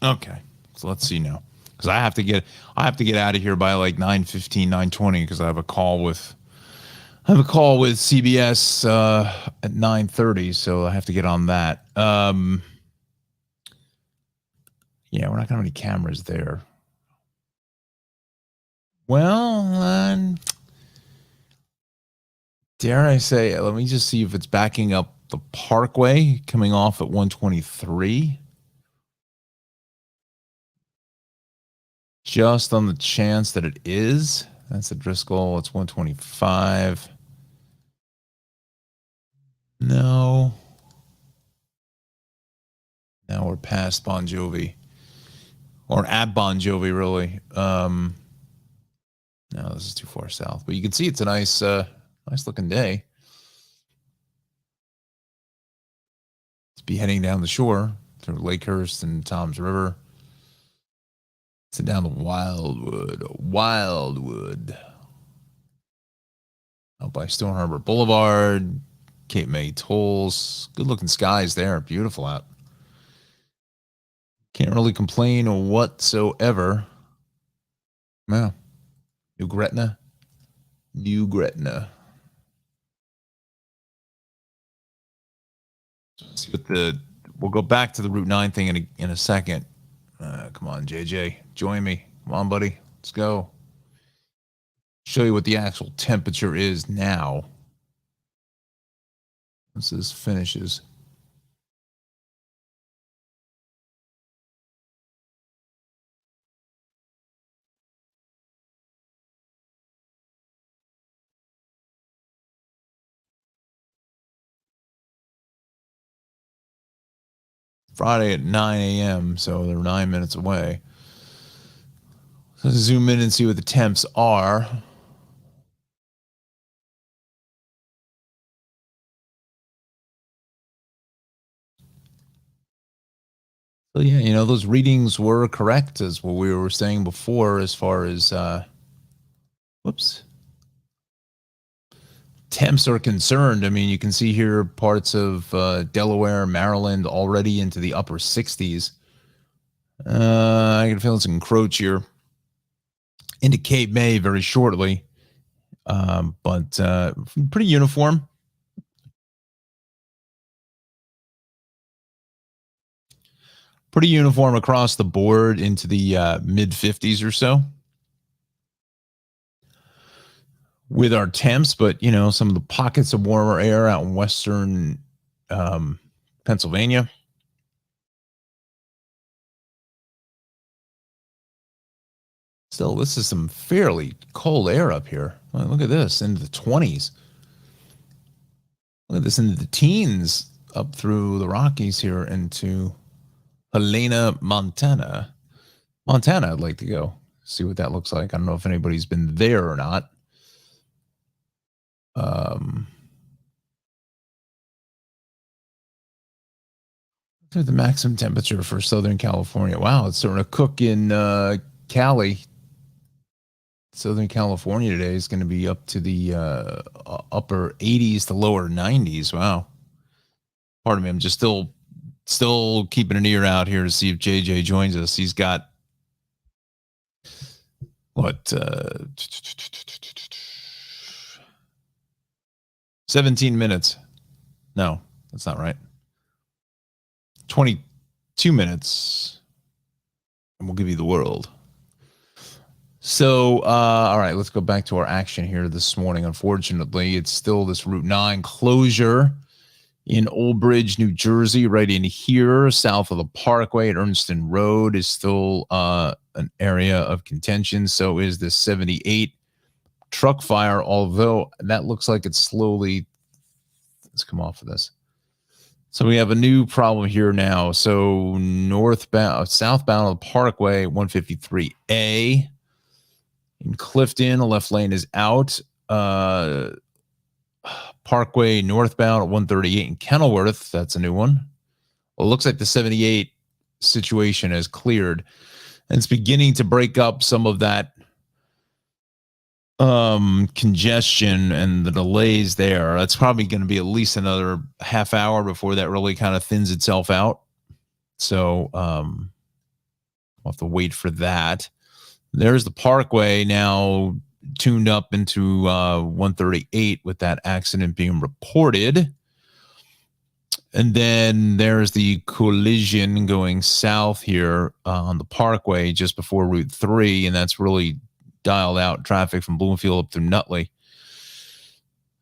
Okay. So let's see now. Because I have to get out of here by like 9:15, 9:20, because I have a call with CBS at 9:30, so I have to get on that. Yeah, we're not gonna have any cameras there. Well, dare I say, let me just see if it's backing up the Parkway coming off at 123. Just on the chance that it is. That's a Driscoll. It's 125. No. Now we're past Bon Jovi. Or at Bon Jovi, really. No, this is too far south. But you can see it's a nice looking day. Let's be heading down the shore through Lakehurst and Toms River. Sit down to Wildwood. Out by Stone Harbor Boulevard, Cape May tolls. Good looking skies there. Beautiful out. Can't really complain whatsoever. Yeah. New Gretna. See what we'll go back to the Route 9 thing in a second. Come on, JJ. Join me. Come on, buddy. Let's go. Show you what the actual temperature is now. Once this finishes. Friday at 9 a.m., so they're 9 minutes away. So let's zoom in and see what the temps are. So yeah, those readings were correct as what we were saying before as far as temps are concerned. I mean, you can see here parts of Delaware, Maryland already into the upper 60s. I can feel it's encroach here into Cape May very shortly, but pretty uniform. Pretty uniform across the board into the mid 50s or so with our temps, but some of the pockets of warmer air out in western Pennsylvania. Still, this is some fairly cold air up here. Look at this, into the 20s. Look at this, into the teens up through the Rockies here into Helena, Montana. I'd like to go see what that looks like. I don't know if anybody's been there or not. The maximum temperature for Southern California. Wow, it's starting to cook in Cali. Southern California today is going to be up to the upper 80s to lower 90s. Wow. Pardon me, I'm just still keeping an ear out here to see if JJ joins us. He's got 17 minutes. No, that's not right. 22 minutes, and we'll give you the world. So, all right, let's go back to our action here this morning. Unfortunately, it's still this Route 9 closure in Old Bridge, New Jersey, right in here, south of the Parkway at Ernston Road is still an area of contention. So is this 78 truck fire, although that looks like it's slowly, let's come off of this. So we have a new problem here now. So southbound of the Parkway, 153A. In Clifton, the left lane is out. Parkway northbound at 138 in Kenilworth. That's a new one. Well, it looks like the 78 situation has cleared. And it's beginning to break up some of that congestion and the delays there. That's probably going to be at least another half hour before that really kind of thins itself out. So We'll have to wait for that. There's the Parkway now tuned up into 138 with that accident being reported. And then there's the collision going south here on the Parkway just before Route 3, and that's really dialed out traffic from Bloomfield up through Nutley.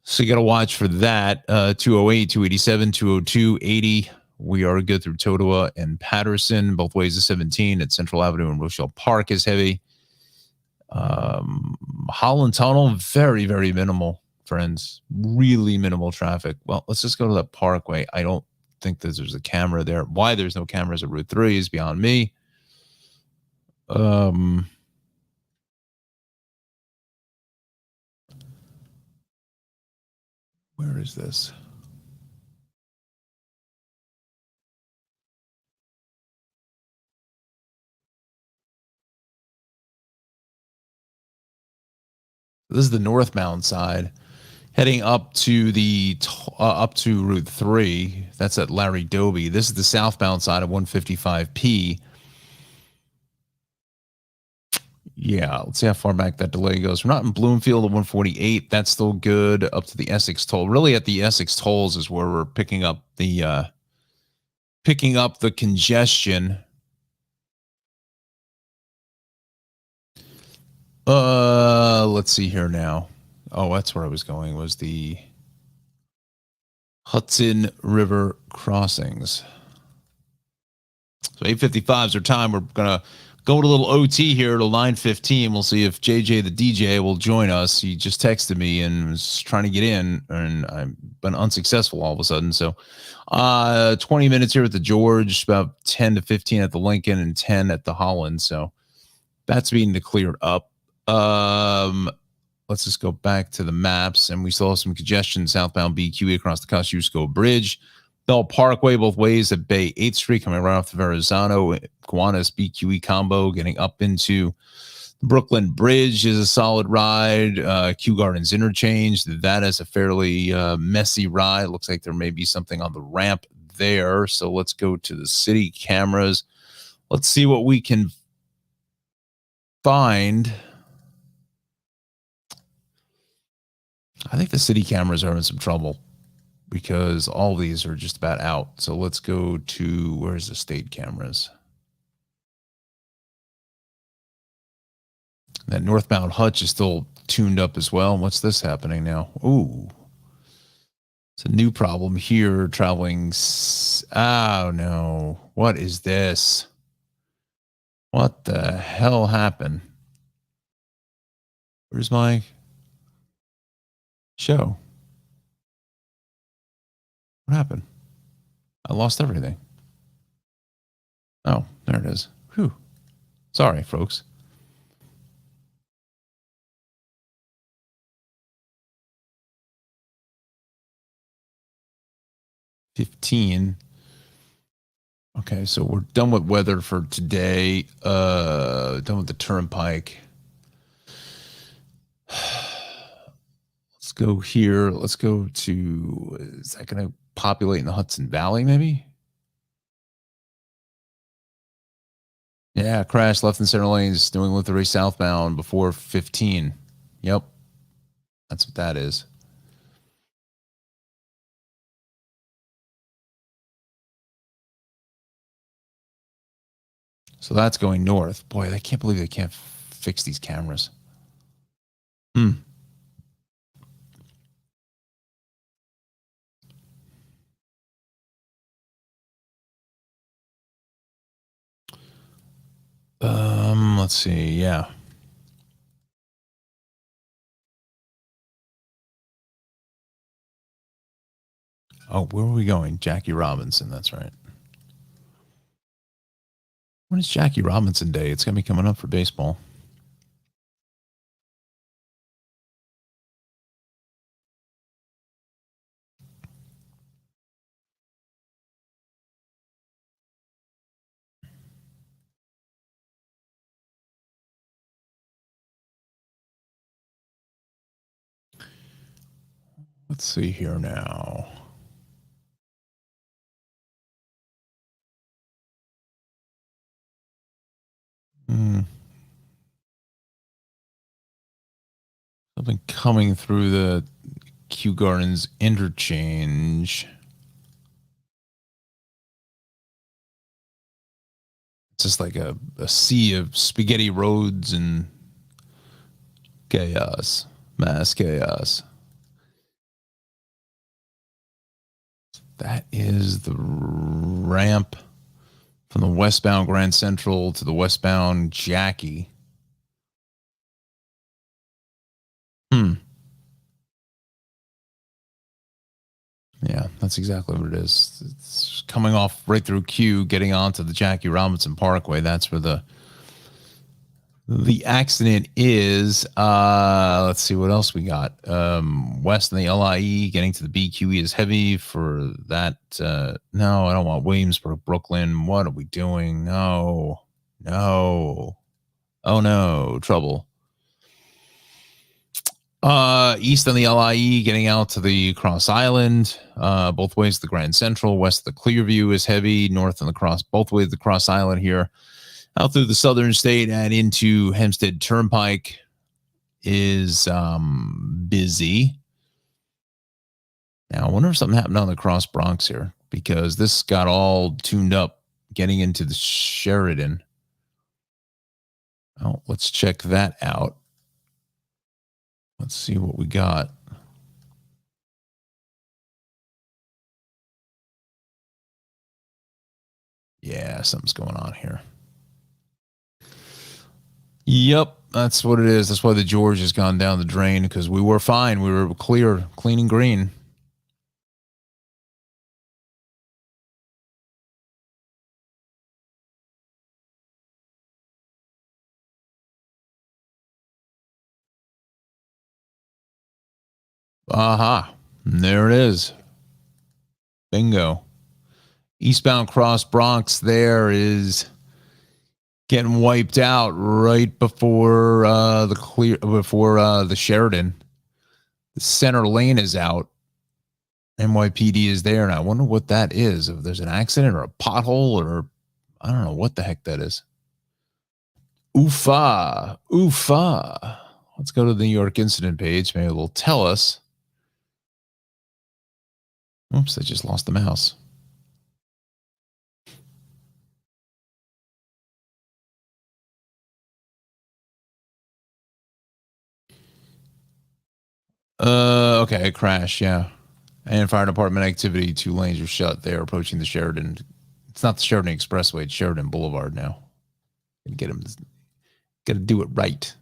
So you got to watch for that. 208, 287, 202, 80. We are good through Totowa and Patterson, both ways of 17 at Central Avenue and Rochelle Park is heavy. Holland Tunnel, very, very minimal, friends. Really minimal traffic. Well, let's just go to that Parkway. I don't think that there's a camera there. Why there's no cameras at Route 3 is beyond me. Where is this? This is the northbound side, heading up to the up to Route 3. That's at Larry Doby. This is the southbound side of 155P. Yeah, let's see how far back that delay goes. We're not in Bloomfield at 148. That's still good up to the Essex toll. Really, at the Essex tolls is where we're picking up the congestion. Let's see here now. Oh, that's where I was going, was the Hudson River crossings. So 8:55 is our time. We're gonna go to a little OT here to line 15. We'll see if JJ the DJ will join us. He just texted me and was trying to get in, and I've been unsuccessful all of a sudden. So 20 minutes here at the George, about 10 to 15 at the Lincoln, and 10 at the Holland. So that's being cleared up. Let's just go back to the maps, and we still have some congestion southbound BQE across the Kosciuszko Bridge. Bell Parkway both ways at Bay 8th Street, coming right off the Verrazano. Kiwanis BQE combo getting up into Brooklyn Bridge is a solid ride. Kew Gardens Interchange, that is a fairly messy ride. Looks like there may be something on the ramp there. So let's go to the city cameras. Let's see what we can find. I think the city cameras are in some trouble because all of these are just about out. So let's go to, where's the state cameras? That northbound Hutch is still tuned up as well. What's this happening now? Ooh, it's a new problem here traveling. Oh no, what is this? What the hell happened? Where's my show? What happened? I lost everything. Oh, there it is. Whew. Sorry, folks. $15. Okay, so we're done with weather for today. Done with the turnpike. Let's go here. Let's go to, is that going to populate in the Hudson Valley maybe? Yeah, crash left and center lanes, New England 3 southbound before 15. Yep. That's what that is. So that's going north. Boy, I can't believe they can't fix these cameras. Let's see. Yeah. Oh, where are we going? Jackie Robinson. That's right. When is Jackie Robinson Day? It's going to be coming up for baseball. Let's see here now. Something coming through the Kew Gardens interchange. It's just like a sea of spaghetti roads and chaos, mass chaos. That is the ramp from the westbound Grand Central to the westbound Jackie. Yeah, that's exactly what it is. It's coming off right through Q, getting onto the Jackie Robinson Parkway. That's where the accident is. Let's see what else we got. West in the LIE, getting to the BQE is heavy for that. No, I don't want Williamsburg, Brooklyn. What are we doing? No. Oh no, trouble. East on the LIE, getting out to the Cross Island, both ways to the Grand Central. West of the Clearview is heavy. North on the Cross, both ways to the Cross Island here. Out through the Southern State and into Hempstead Turnpike is busy. Now, I wonder if something happened on the Cross Bronx here, because this got all tuned up getting into the Sheridan. Oh, let's check that out. Let's see what we got. Yeah, something's going on here. Yep, that's what it is. That's why the George has gone down the drain, because we were fine. We were clear, clean and green. Aha, there it is. Bingo. Eastbound Cross Bronx there is getting wiped out right before the Sheridan. The center lane is out. NYPD is there, and I wonder what that is. If there's an accident or a pothole, or I don't know what the heck that is. Oofa. Let's go to the New York incident page. Maybe it'll tell us. Oops, I just lost the mouse. Okay, crash, yeah. And fire department activity, 2 lanes are shut. They are approaching the Sheridan. It's not the Sheridan Expressway, it's Sheridan Boulevard now. Get him, got to do it right.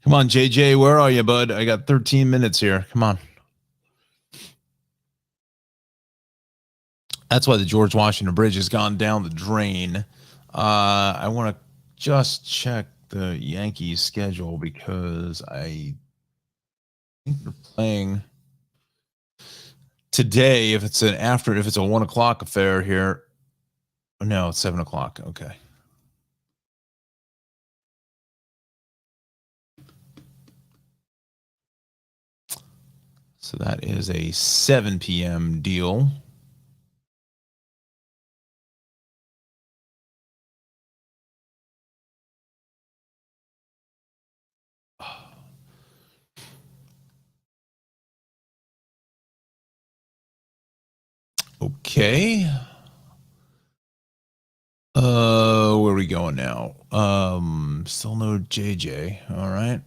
Come on, JJ, where are you, bud? I got 13 minutes here. Come on. That's why the George Washington Bridge has gone down the drain. I want to just check the Yankees schedule, because I think they're playing today. If it's a 1 o'clock affair here. No, it's 7 o'clock. Okay. So that is a 7 p.m. deal. Okay. Where are we going now? Still no JJ. All right.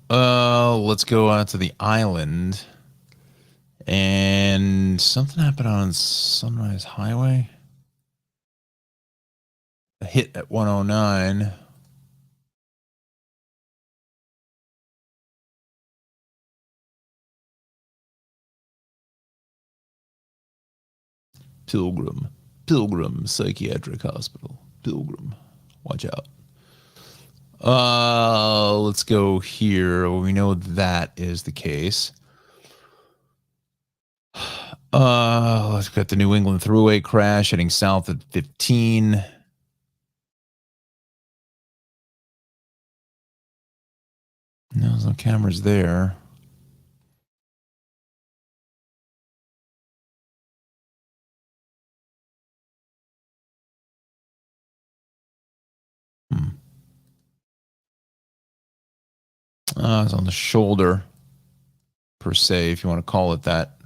Let's go out to the island. And something happened on Sunrise Highway. A hit at 109. Pilgrim Psychiatric Hospital. Pilgrim. Watch out. Let's go here. We know that is the case. Let's get the New England Thruway crash heading south at 15. No, there's no cameras there. It's on the shoulder, per se, if you want to call it that.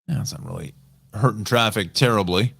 That's not really hurting traffic terribly.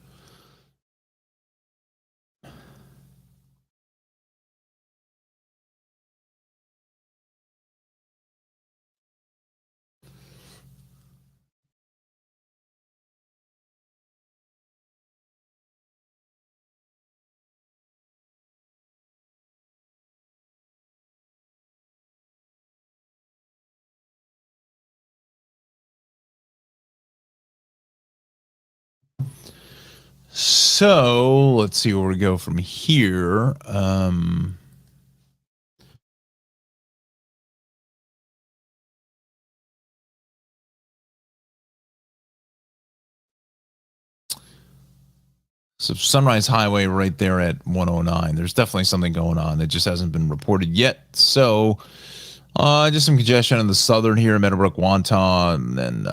So let's see where we go from here. So Sunrise Highway right there at 109. There's definitely something going on that just hasn't been reported yet. So just some congestion on the southern here, Meadowbrook, Wonton, then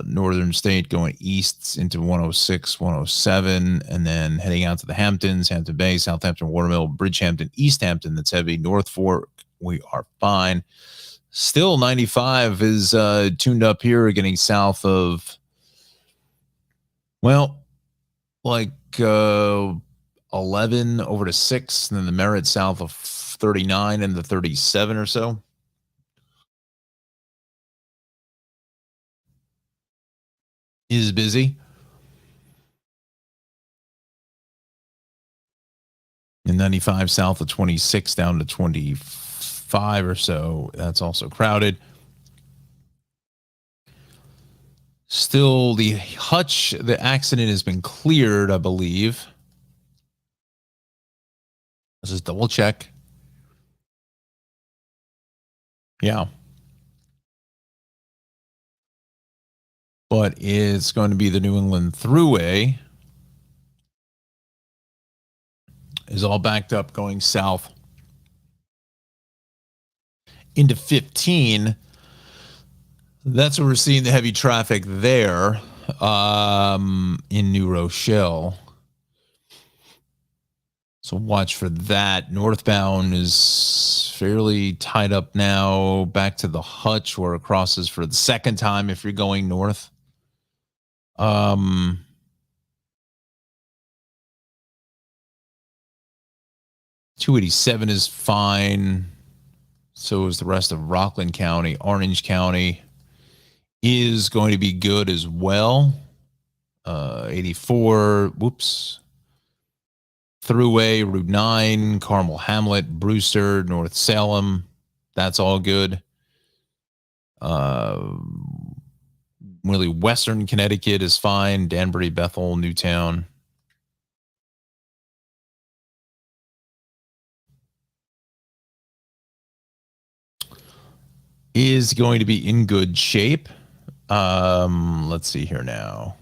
northern state going east into 106, 107, and then heading out to the Hamptons, Hampton Bay, Southampton, Watermill, Bridgehampton, East Hampton. That's heavy. North Fork, we are fine. Still 95 is tuned up here, getting south of, well, like 11 over to 6, and then the Merritt south of 39 and the 37 or so. Is busy. And 95 south of 26 down to 25 or so. That's also crowded. Still, the Hutch, the accident has been cleared, I believe. Let's just double check. Yeah. But it's going to be the New England Thruway. Is all backed up going south into 15. That's where we're seeing the heavy traffic there in New Rochelle. So watch for that. Northbound is fairly tied up now. Back to the Hutch where it crosses for the second time if you're going north. 287 is fine. So is the rest of Rockland County. Orange County is going to be good as well. 84, whoops. Thruway, Route 9, Carmel Hamlet, Brewster, North Salem. That's all good. Really, Western Connecticut is fine. Danbury, Bethel, Newtown. Is going to be in good shape. Let's see here now.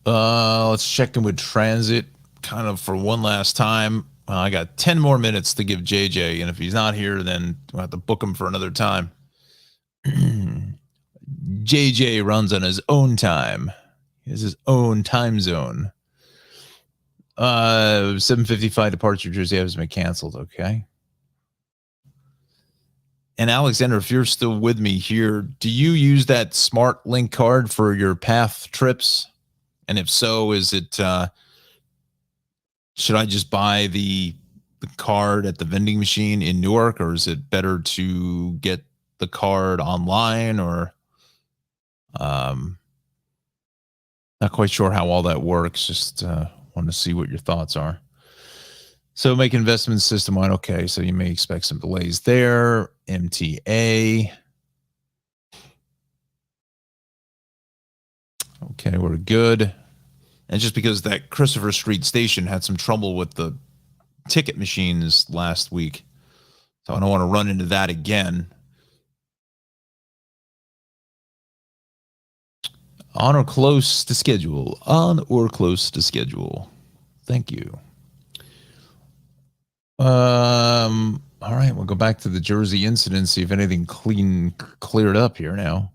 Let's check in with transit kind of for one last time. I got 10 more minutes to give JJ, and if he's not here, then we'll have to book him for another time. JJ runs on his own time. He has his own time zone. 7:55 departure, Jersey has been canceled. Okay. And Alexander, if you're still with me here, do you use that Smart Link card for your path trips? And if so, is it, should I just buy the card at the vending machine in Newark, or is it better to get the card online, or not quite sure how all that works. Just want to see what your thoughts are. So make investments system-wide. Okay, so you may expect some delays there. MTA. Okay, we're good. And just because that Christopher Street station had some trouble with the ticket machines last week, so I don't want to run into that again. On or close to schedule. On or close to schedule. Thank you. All right, we'll go back to the Jersey incident, see if anything cleared up here now.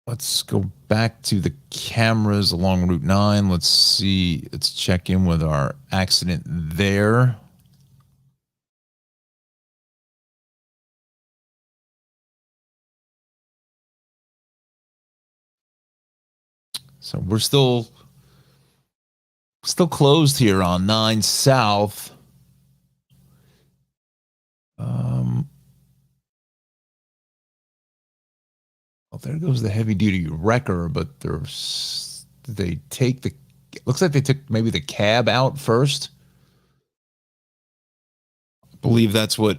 Let's go back to the cameras along Route 9. Let's see. Let's check in with our accident there. So we're still closed here on 9 South. Well, there goes the heavy duty wrecker, but they take the, it looks like they took maybe the cab out first. I believe that's what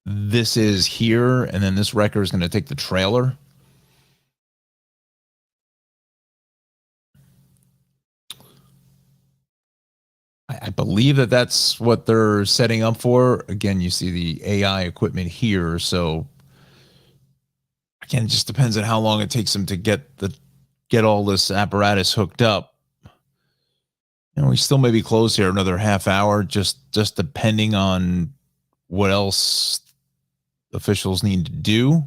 this is here, and then this wrecker is going to take the trailer. I believe that that's what they're setting up for. Again, you see the AI equipment here, so again, it just depends on how long it takes them to get all this apparatus hooked up. You know, we still may be closed here another half hour, just depending on what else officials need to do.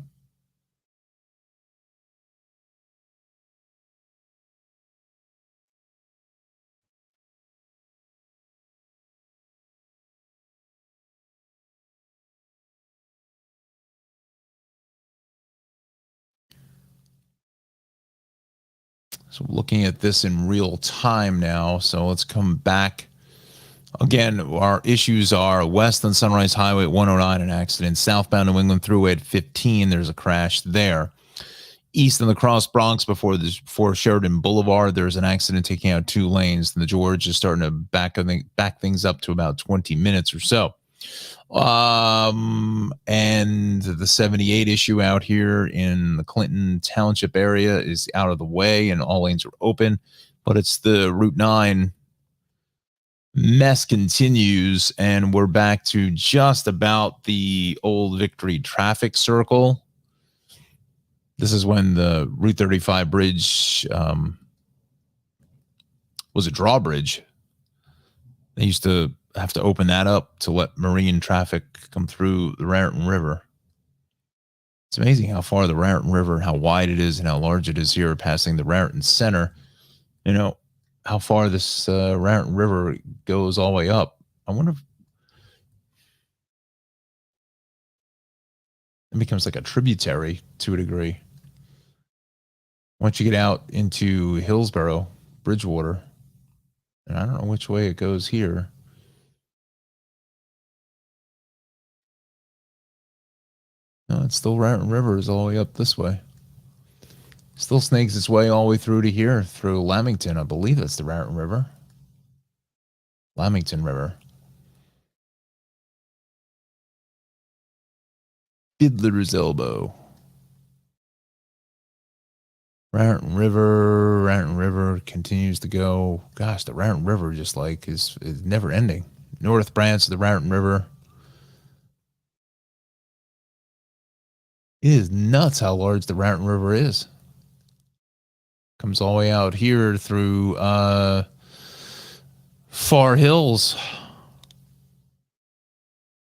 So looking at this in real time now. So let's come back. Again, our issues are west on Sunrise Highway at 109, an accident. Southbound New England Thruway at 15, there's a crash there. East on the Cross Bronx before Sheridan Boulevard, there's an accident taking out 2 lanes. And the George is starting to back things up to about 20 minutes or so. And the 78 issue out here in the Clinton Township area is out of the way and all lanes are open, but it's the Route 9 mess continues, and we're back to just about the old Victory traffic circle. This is when the Route 35 bridge was a drawbridge. They used to have to open that up to let marine traffic come through the Raritan River. It's amazing how far the Raritan River, how wide it is and how large it is here passing the Raritan Center. You know, how far this Raritan River goes all the way up. I wonder if it becomes like a tributary to a degree. Once you get out into Hillsborough, Bridgewater, and I don't know which way it goes here. No, it's still Raritan River is all the way up this way. Still snakes its way all the way through to here, through Lamington. I believe that's the Raritan River. Lamington River. Fiddler's Elbow. Raritan River continues to go. Gosh, the Raritan River just like is never ending. North branch of the Raritan River. It is nuts how large the Raritan River is. Comes all the way out here through Far Hills.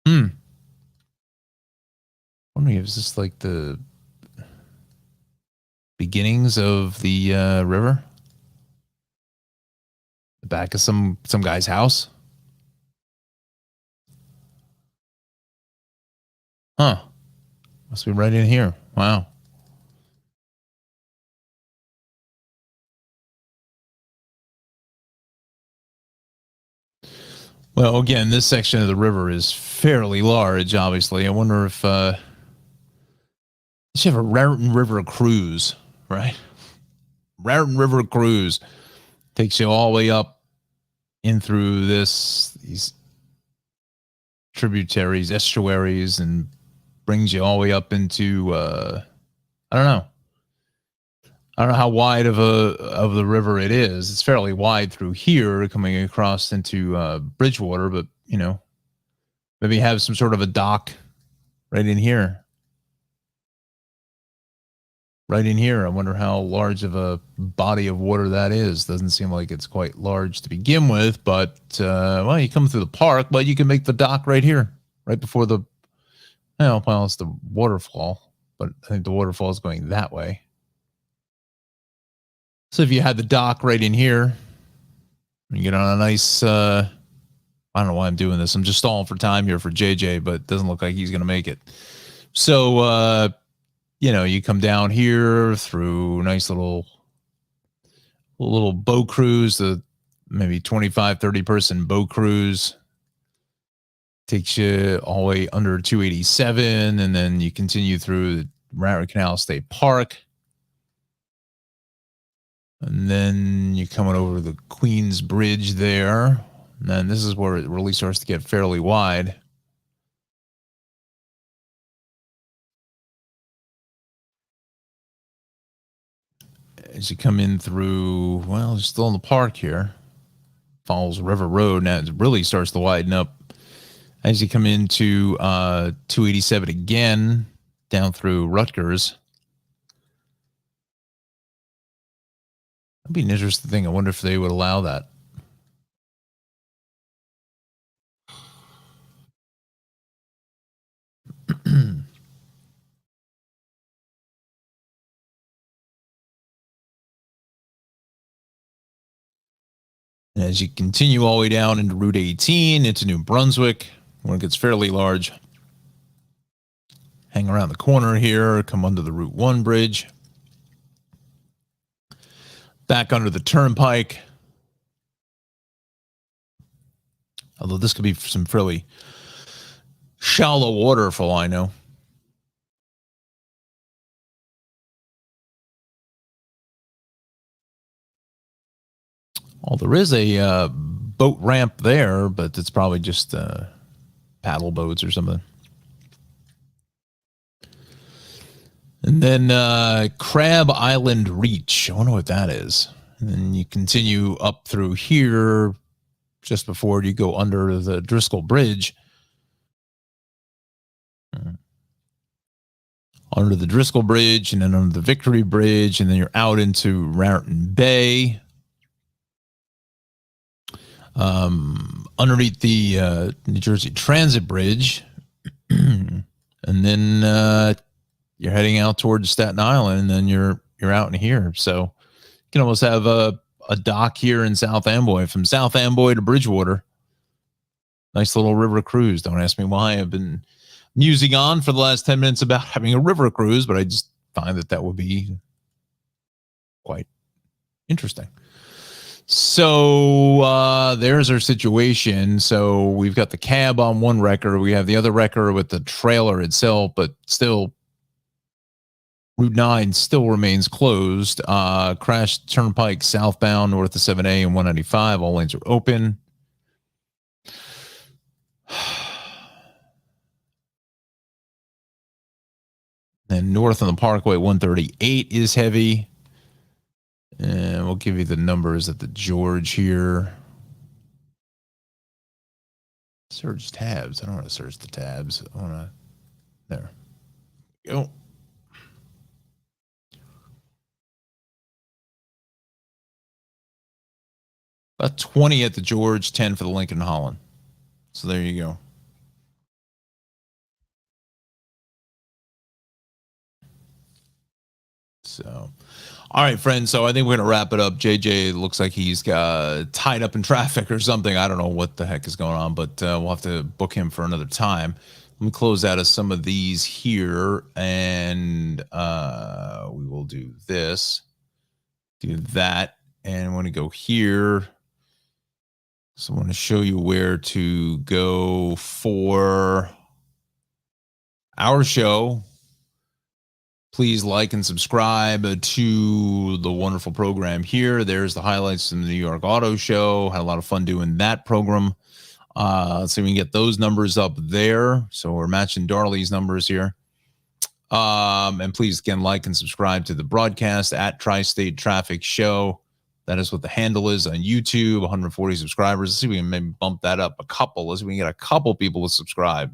Wondering if it's just like the beginnings of the river. The back of some guy's house. Huh. Must be right in here. Wow. Well, again, this section of the river is fairly large, obviously. I wonder if you should have a Raritan River cruise, right? Raritan River cruise takes you all the way up in through these tributaries, estuaries, and brings you all the way up into I don't know how wide of the river it is. It's fairly wide through here, coming across into Bridgewater, but you know, maybe have some sort of a dock right in here. right in here. I wonder how large of a body of water that is. Doesn't seem like it's quite large to begin with, but well, you come through the park, but you can make the dock right here, right before the, well, it's the waterfall, but I think the waterfall is going that way. So if you had the dock right in here, you get on a nice, I don't know why I'm doing this. I'm just stalling for time here for JJ, but it doesn't look like he's going to make it. So, you come down here through nice little boat cruise, the maybe 25, 30 person boat cruise. Takes you all the way under 287, and then you continue through the Rattlin Canal State Park. And then you're coming over the Queens Bridge there. And then this is where it really starts to get fairly wide. As you come in through, well, it's still in the park here. Falls River Road. Now it really starts to widen up as you come into 287 again, down through Rutgers. That'd be an interesting thing. I wonder if they would allow that. And as you continue all the way down into Route 18, into New Brunswick, where it gets fairly large, hang around the corner here, come under the Route 1 bridge, back under the turnpike. Although this could be some fairly shallow water for all I know. Well, there is a boat ramp there, but it's probably just paddle boats or something. And then Crab Island Reach. I wonder what that is. And then you continue up through here just before you go under the Driscoll Bridge. Under the Driscoll Bridge, and then under the Victory Bridge, and then you're out into Raritan Bay. Underneath the New Jersey Transit Bridge. And then you're heading out towards Staten Island, and then you're out in here. So you can almost have a dock here in South Amboy, from South Amboy to Bridgewater. Nice little river cruise. Don't ask me why I've been musing on for the last 10 minutes about having a river cruise, but I just find that would be quite interesting. So there's our situation. So we've got the cab on one wrecker. We have the other wrecker with the trailer itself, but still Route 9 still remains closed. Crashed Turnpike southbound north of 7A and 195. All lanes are open. And north on the Parkway 138 is heavy. And we'll give you the numbers at the George here. Search tabs. I don't want to search the tabs. I want to. There. Go. About 20 at the George, 10 for the Lincoln Holland. So there you go. So, all right, friends. So I think we're going to wrap it up. JJ looks like he's got tied up in traffic or something. I don't know what the heck is going on, but we'll have to book him for another time. Let me close out of some of these here, and we will do this, do that, and I want to go here. So I want to show you where to go for our show. Please like and subscribe to the wonderful program here. There's the highlights from the New York Auto Show. Had a lot of fun doing that program. Let's see if we can get those numbers up there. So we're matching Darley's numbers here. And please, again, like and subscribe to the broadcast at Tri-State Traffic Show. That is what the handle is on YouTube, 140 subscribers. Let's see if we can maybe bump that up a couple. Let's see if we can get a couple people to subscribe.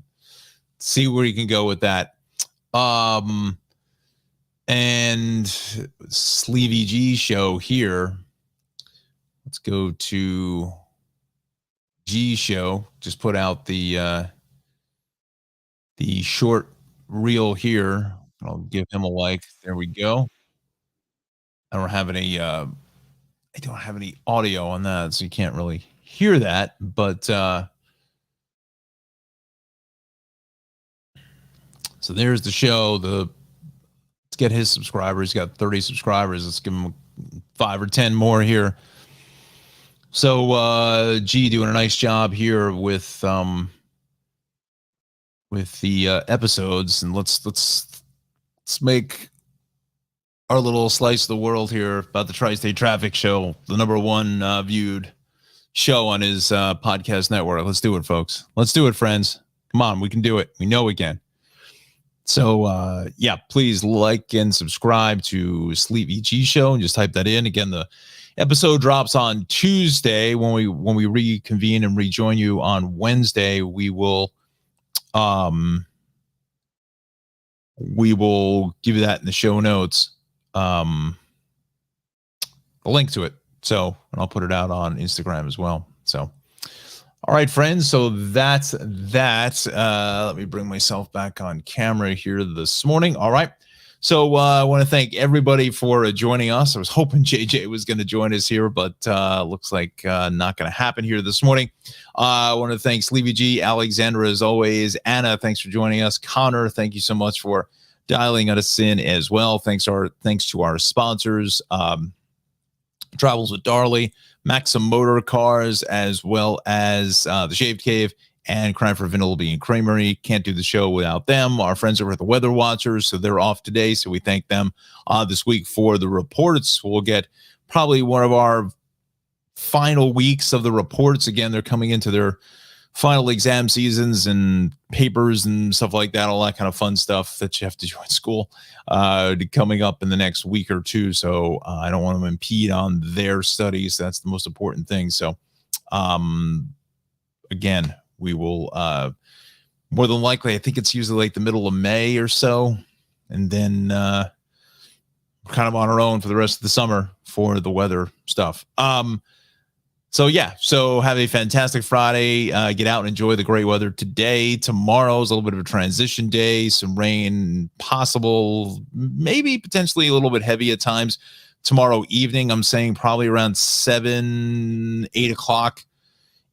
See where you can go with that. And Sleevy G show here. Let's go to G show. Just put out the short reel here. I'll give him a like. There we go. I don't have any audio on that, so you can't really hear that, but so there's the show. Let's get his subscribers. He's got 30 subscribers. Let's give him 5 or 10 more here. So G doing a nice job here with the episodes, and let's make our little slice of the world here about the Tri-State Traffic Show, the number one viewed show on his podcast network. Let's do it, folks. Let's do it, friends. Come on, we can do it. We know we can. So yeah, please like and subscribe to Sleepy G Show and just type that in. Again, the episode drops on Tuesday. When we reconvene and rejoin you on Wednesday, we will give you that in the show notes. The link to it. So, and I'll put it out on Instagram as well. So, all right, friends. So that's that. Let me bring myself back on camera here this morning. All right. So I want to thank everybody for joining us. I was hoping JJ was going to join us here, but looks like not going to happen here this morning. I want to thank Sleevy G, Alexandra, as always. Anna, thanks for joining us. Connor, thank you so much for dialing us in as well. Thanks to our sponsors, Travels with Darley, Maxim Motor Cars, as well as the Shaved Cave and Crime for Vanilla Bean Creamery. Can't do the show without them. Our friends over at the Weather Watchers, so they're off today, so we thank them this week for the reports. We'll get probably one of our final weeks of the reports. Again, they're coming into their final exam seasons and papers and stuff like that, all that kind of fun stuff that you have to join school coming up in the next week or two. So I don't want to impede on their studies. That's the most important thing. So again, we will more than likely, I think it's usually like the middle of May or so. And then we're kind of on our own for the rest of the summer for the weather stuff. So yeah, so have a fantastic Friday. Get out and enjoy the great weather today. Tomorrow is a little bit of a transition day. Some rain possible, maybe potentially a little bit heavy at times. Tomorrow evening, I'm saying probably around 7, 8 o'clock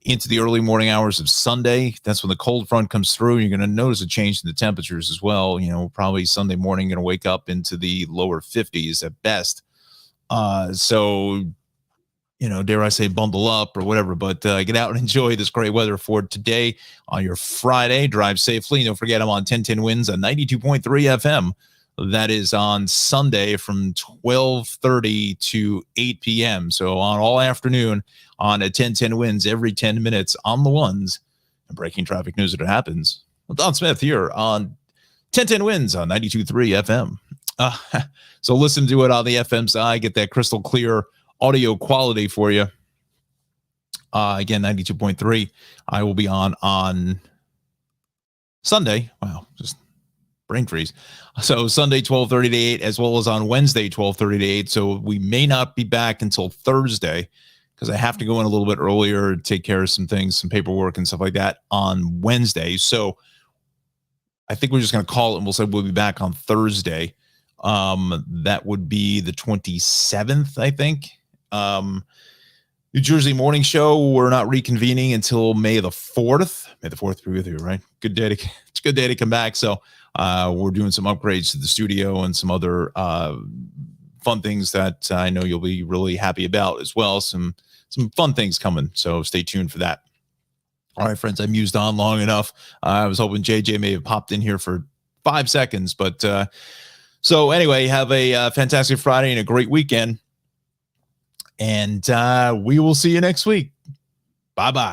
into the early morning hours of Sunday. That's when the cold front comes through. You're going to notice a change in the temperatures as well. You know, probably Sunday morning going to wake up into the lower 50s at best. So, you know, dare I say bundle up or whatever, but get out and enjoy this great weather for today on your Friday. Drive safely. Don't forget, I'm on 1010 Winds on 92.3 FM. That is on Sunday from 12:30 to 8 p.m. So on all afternoon on a 1010 Winds every 10 minutes on the ones. And breaking traffic news that happens. Well, Don Smith here on 1010 Winds on 92.3 FM. So listen to it on the FM side. Get that crystal clear audio quality for you. Again, 92.3. I will be on Sunday. Wow, just brain freeze. So Sunday 12:30 to 8, as well as on Wednesday 12:30 to 8. So we may not be back until Thursday because I have to go in a little bit earlier, take care of some things, some paperwork and stuff like that on Wednesday. So I think we're just going to call it and we'll say we'll be back on Thursday. That would be the 27th, I think. New Jersey Morning Show, we're not reconvening until May the 4th. May the 4th be with you, right? Good day it's a good day to come back. So we're doing some upgrades to the studio and some other fun things that I know you'll be really happy about as well. Some fun things coming. So stay tuned for that. All right, friends, I mused on long enough. I was hoping JJ may have popped in here for 5 seconds, but so anyway, have a fantastic Friday and a great weekend. And we will see you next week. Bye-bye.